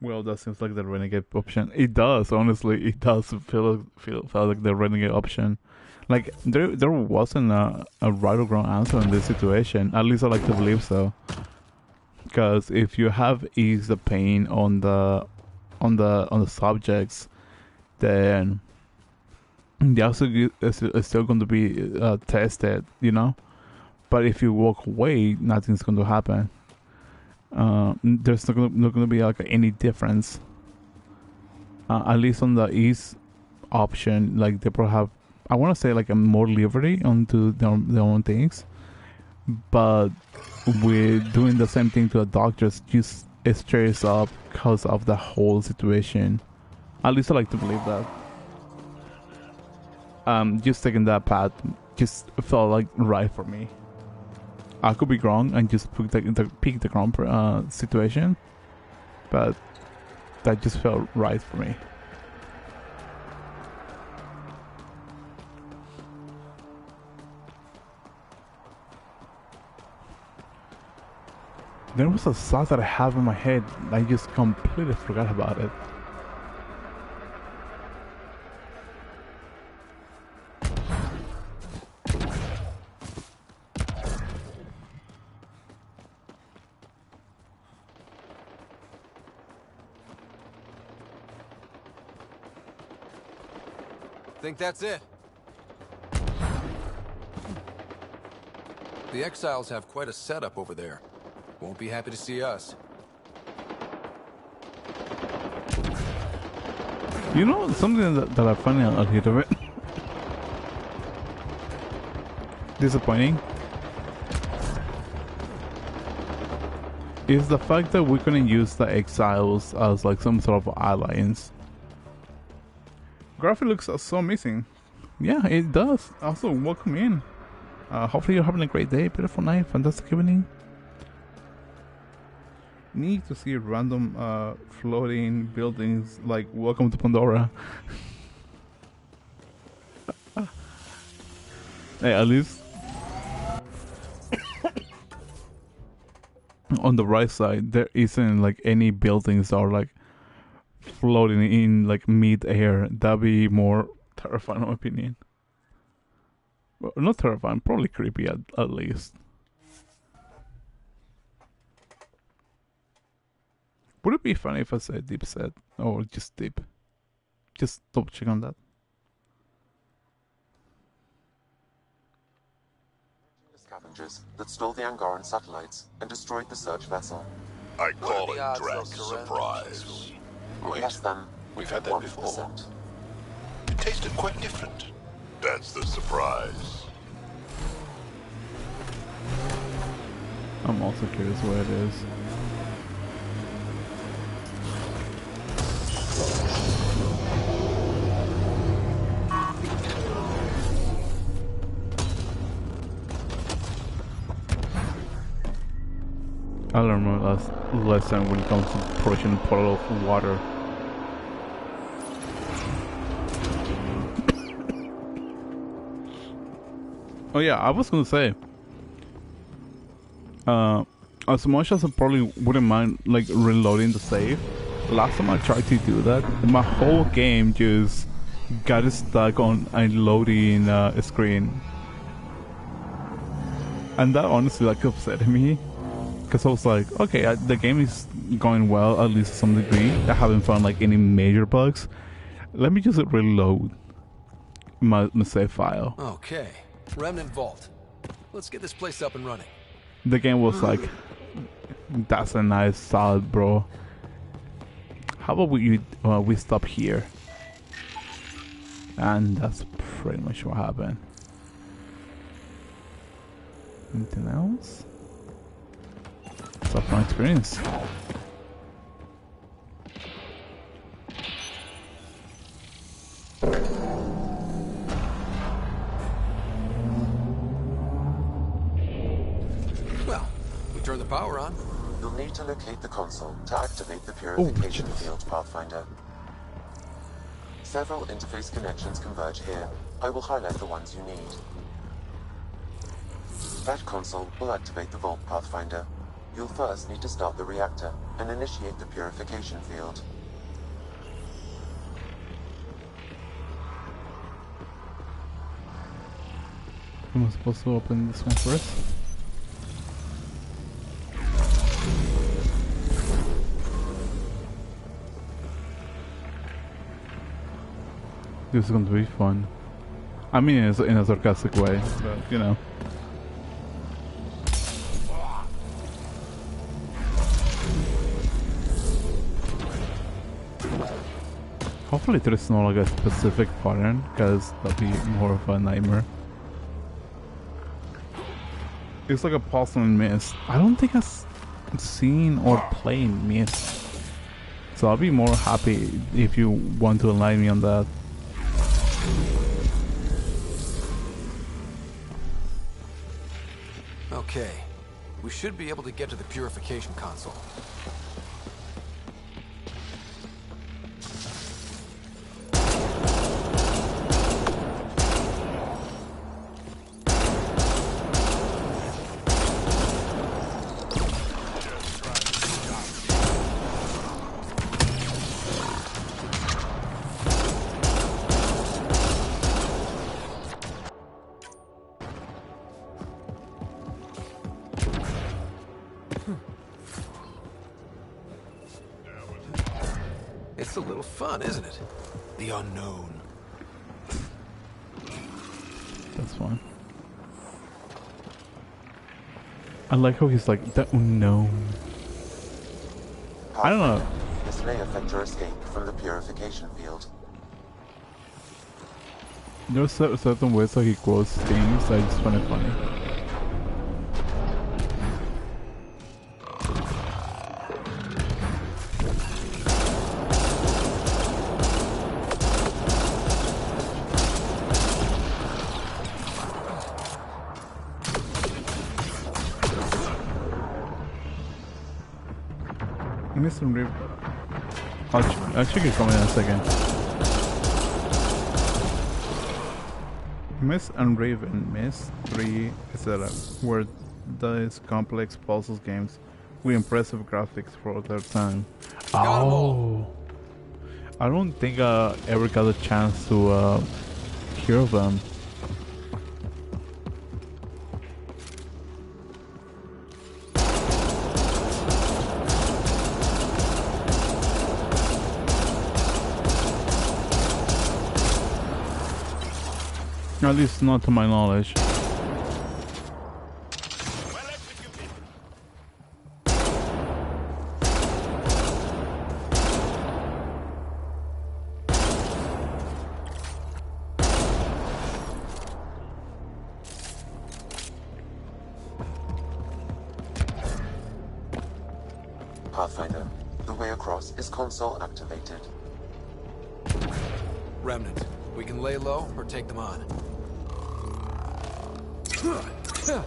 Well, that seems like the renegade option. It does, honestly. It does feel like the renegade option. Like there wasn't a right or wrong answer in this situation. At least I like to believe so. Because if you have eased the pain on the subjects, then they also is still going to be tested, you know. But if you walk away, nothing's going to happen. There's not going to be like any difference. At least on the ease option, like they probably have, I want to say like a more liberty onto their own things. But with doing the same thing to the doctors, just it stirs up because of the whole situation. At least I like to believe that. Just taking that path just felt like right for me. I could be wrong and just pick the wrong situation, but that just felt right for me. There was a thought that I have in my head, and I just completely forgot about it. Think that's it? The Exiles have quite a setup over there. Won't be happy to see us. You know, something that I find a little bit disappointing is the fact that we couldn't use the Exiles as like some sort of alliance. Graphic looks so amazing. Yeah, it does. Also, welcome in. Hopefully you're having a great day, beautiful night, fantastic evening. Need to see random floating buildings like welcome to Pandora. Hey, at least on the right side there isn't like any buildings that are like floating in like mid-air. That'd be more terrifying in my opinion. Well, not terrifying, probably creepy at least. Would it be funny if I said deep set or just deep? Just double check on that. Scavengers that stole the Angaran satellites and destroyed the search vessel. I call it Drac surprise. Wait, Less than we've had that 1%. before. It tasted quite different. That's the surprise. I'm also curious where it is. I learned my last lesson when it comes to approaching a puddle of water. Oh yeah, I was gonna say, as much as I probably wouldn't mind like reloading the save, last time I tried to do that, my whole game just got stuck on a loading screen, and that honestly like upset me. Because I was like, okay, the game is going well, at least to some degree. I haven't found like any major bugs. Let me just reload my save file. Okay, Remnant Vault. Let's get this place up and running. The game was like, that's a nice solid, bro. How about we stop here? And that's pretty much what happened. Anything else? Stuff my experience. Well, we turn the power on. You'll need to locate the console to activate the purification field, Pathfinder. Several interface connections converge here. I will highlight the ones you need. That console will activate the vault, Pathfinder. You'll first need to start the reactor and initiate the purification field. Am I supposed to open this one first? This is going to be fun. I mean, in a sarcastic way, but you know. Hopefully there is not like a specific pattern, because that'd be more of a nightmare. It's like a puzzle in Mist. I don't think I've seen or played Mist. So I'll be more happy if you want to enlighten me on that. Okay, we should be able to get to the purification console. It's a little fun, isn't it? The unknown. That's fine. I like how he's like that. No. I don't know. This may affect your escape from the purification field. There's certain ways that he quotes things that I just find it funny. Miss and Raven. I'll check your comment in a second. Miss and Raven, Miss 3, etc. Were these complex puzzle games with impressive graphics for their time. Oh, I don't think I ever got a chance to hear of them. At least not to my knowledge. Pathfinder, the way across is console activated. Remnant, we can lay low or take them on. Yes.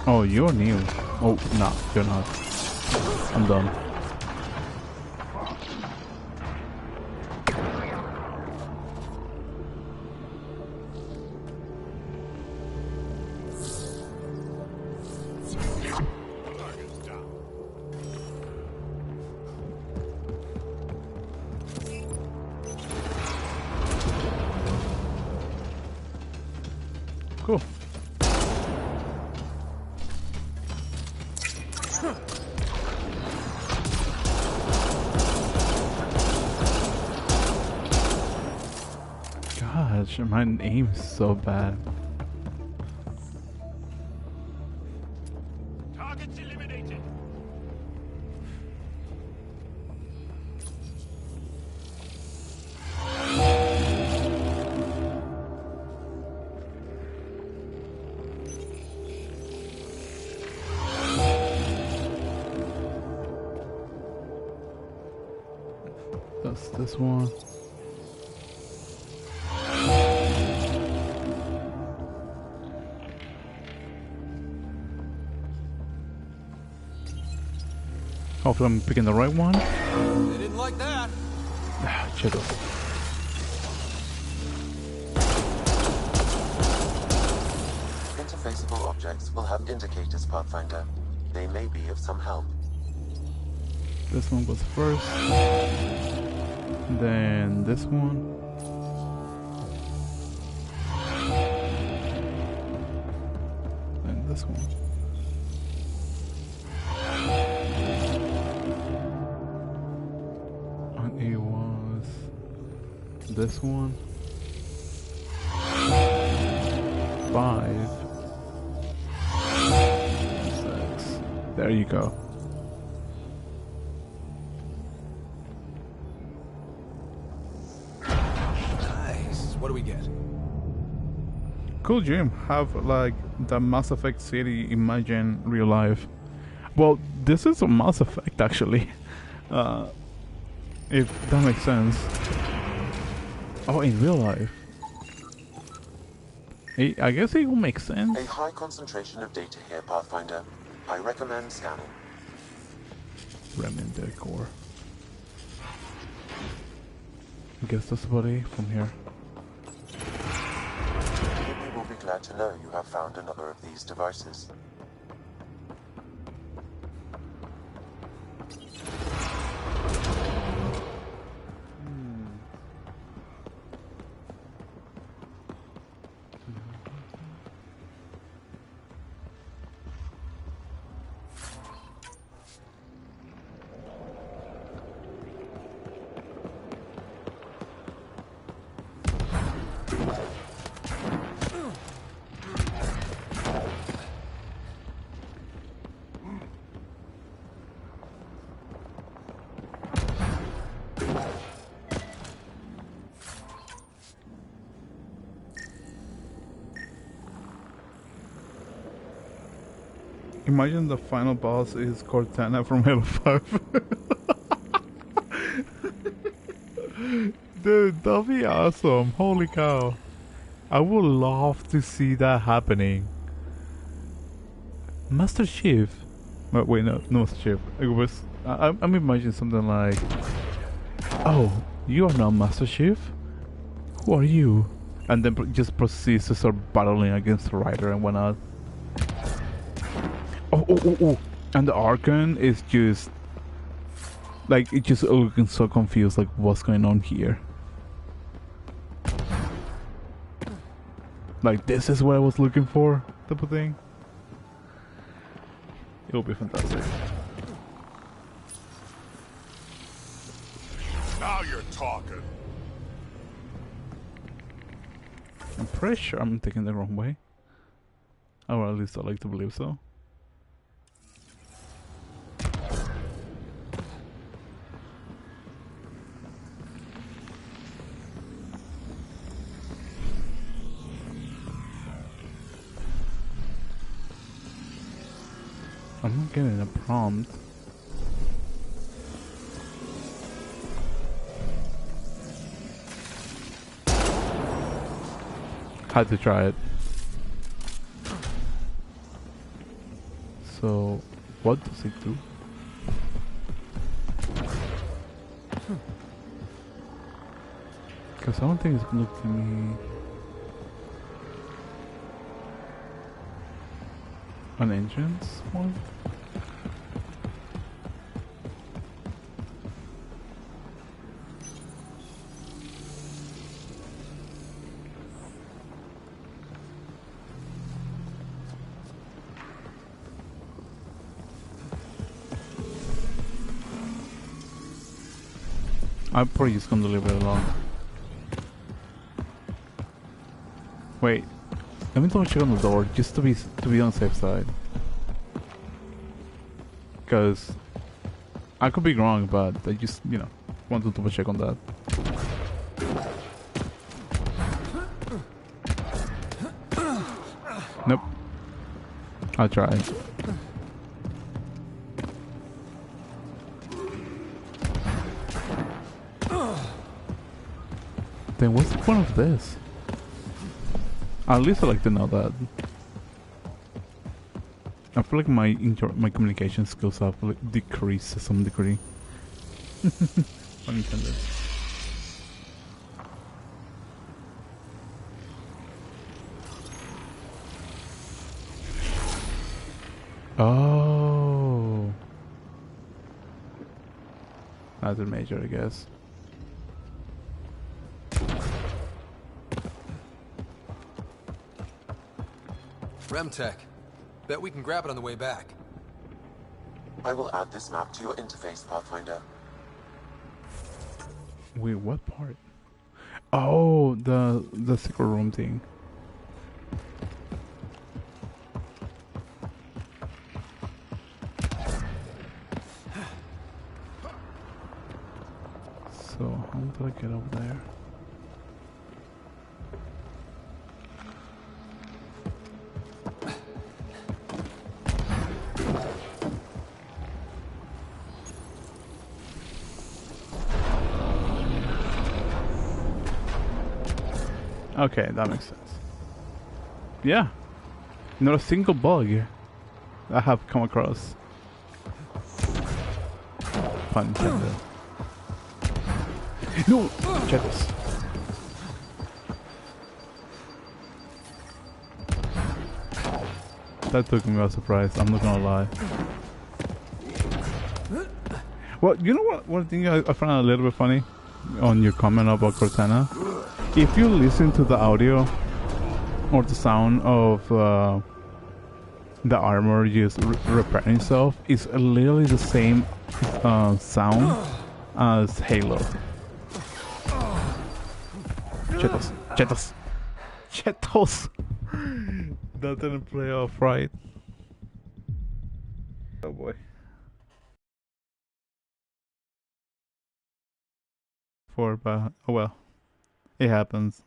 Oh, you're new. Oh, no, you're not. I'm done. Cool. Gosh, my aim's so bad. Targets eliminated. That's this one. Hopefully I'm picking the right one. They didn't like that. Chill. Interfaceable objects will have indicators, Pathfinder. They may be of some help. This one goes first. Then this one. And this one. And it was this one. 5. 6. There you go. What do we get? Cool dream. Have like the Mass Effect city imagine real life. Well, this is a Mass Effect actually. If that makes sense. Oh, in real life. I guess it will make sense. A high concentration of data here, Pathfinder. I recommend scanning. Remnant decor. I guess that's about it from here. We will be glad to know you have found another of these devices. Imagine the final boss is Cortana from Halo 5. Dude, that'd be awesome. Holy cow. I would love to see that happening. Master Chief. Wait, no Master Chief. It was. I'm imagining something like, oh, you are not Master Chief? Who are you? And then just proceeds to start battling against Ryder and whatnot. Oh. And the Archon is just like, it's just looking so confused, like what's going on here. Like, this is what I was looking for, type of thing. It'll be fantastic. Now you're talking. I'm pretty sure I'm taking the wrong way. Or at least I like to believe so. I'm not getting a prompt. Had to try it. So, what does it do? Because I don't think it's gonna give me an entrance one. I'm probably just gonna leave it alone. Wait, let me double check on the door just to be on the safe side. Cause I could be wrong, but I just, you know, want to double check on that. Nope. I'll try. Then what's the point of this? At least I like to know that. I feel like my communication skills have like decreased to some degree. Unintended. Oh, that's a major, I guess. Remtech. Bet we can grab it on the way back. I will add this map to your interface, Pathfinder. Wait, what part? Oh, the secret room thing. So, how do I get over there? Okay, that makes sense. Yeah. Not a single bug I have come across. Pun intended. No! Check this. That took me by surprise, I'm not gonna lie. Well, you know what? One thing I found a little bit funny on your comment about Cortana. If you listen to the audio or the sound of the armor just repairing itself, it's literally the same sound as Halo. Chetos, Chetos, Chetos. That didn't play off right. Oh boy. But oh well, it happens.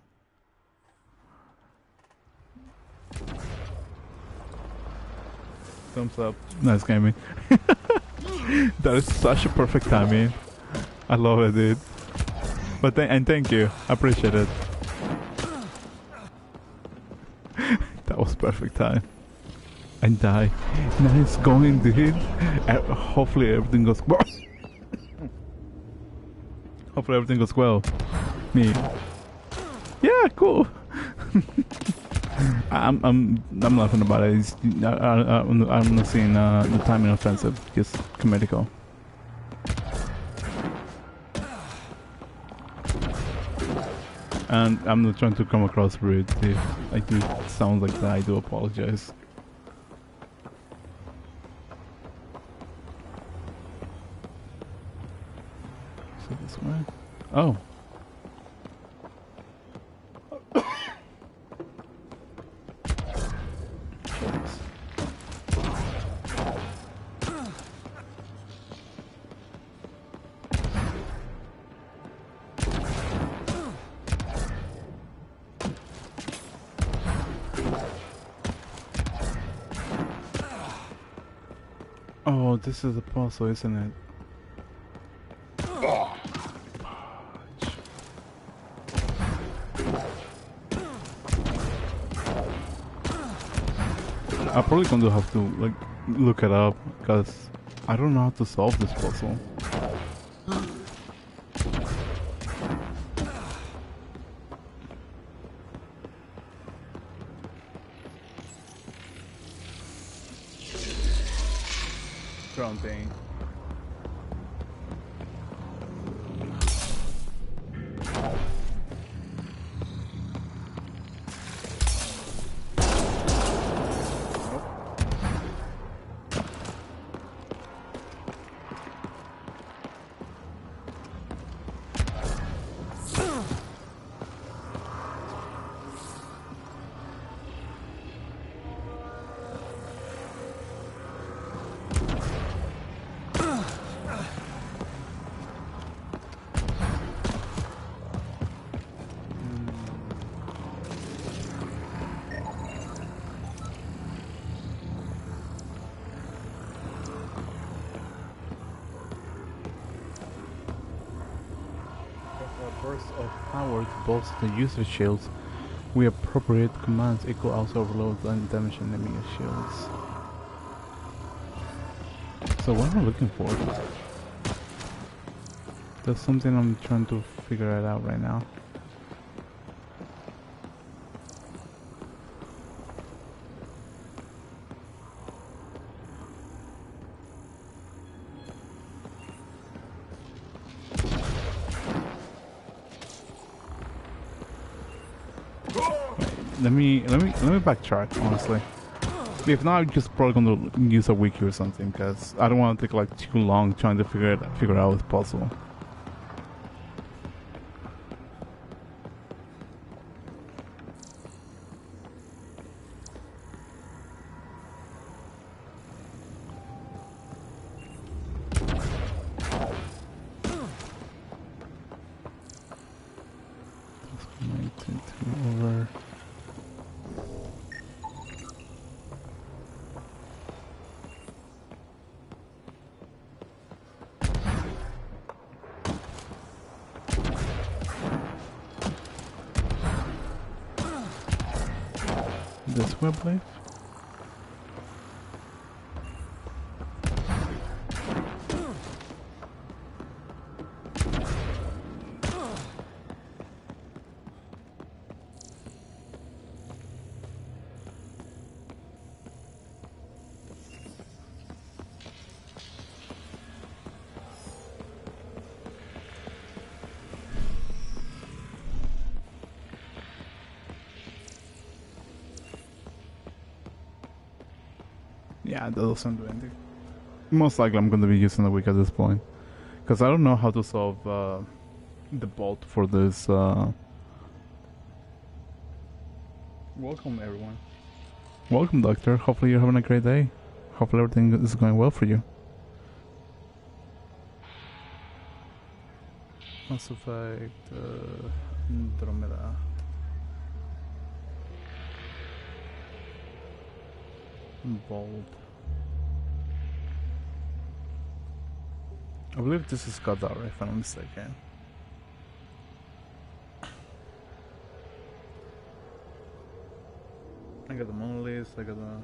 Thumbs up. Nice gaming. That is such a perfect timing. I love it, dude. But thank you. I appreciate it. That was perfect time. And die. Nice going, dude. Hopefully everything goes well. Hopefully everything goes well. Me. Yeah, cool. I'm laughing about it. I'm not seeing the timing offensive. Just comedical. And I'm not trying to come across rude. If I do sound like that, I do apologize. So this way. Oh. Oh, this is a puzzle, isn't it? Oh. I probably gonna have to like look it up because I don't know how to solve this puzzle. Thing. Bursts of power to bolster the user shields. We appropriate commands equal also overload and damage enemy shields. So what am I looking for? That's something I'm trying to figure it out right now. Let me backtrack, honestly. If not, I'm just probably gonna use a wiki or something, because I don't want to take like too long trying to figure out this puzzle. Over. This web life? Yeah, that doesn't do anything. Most likely I'm going to be using the week at this point. Because I don't know how to solve the bolt for this. Welcome, everyone. Welcome, Doctor. Hopefully you're having a great day. Hopefully everything is going well for you. Mass Effect, Andromeda. Bolt. I believe this is Kadar, if I'm not mistaken. I got the monolith, I got the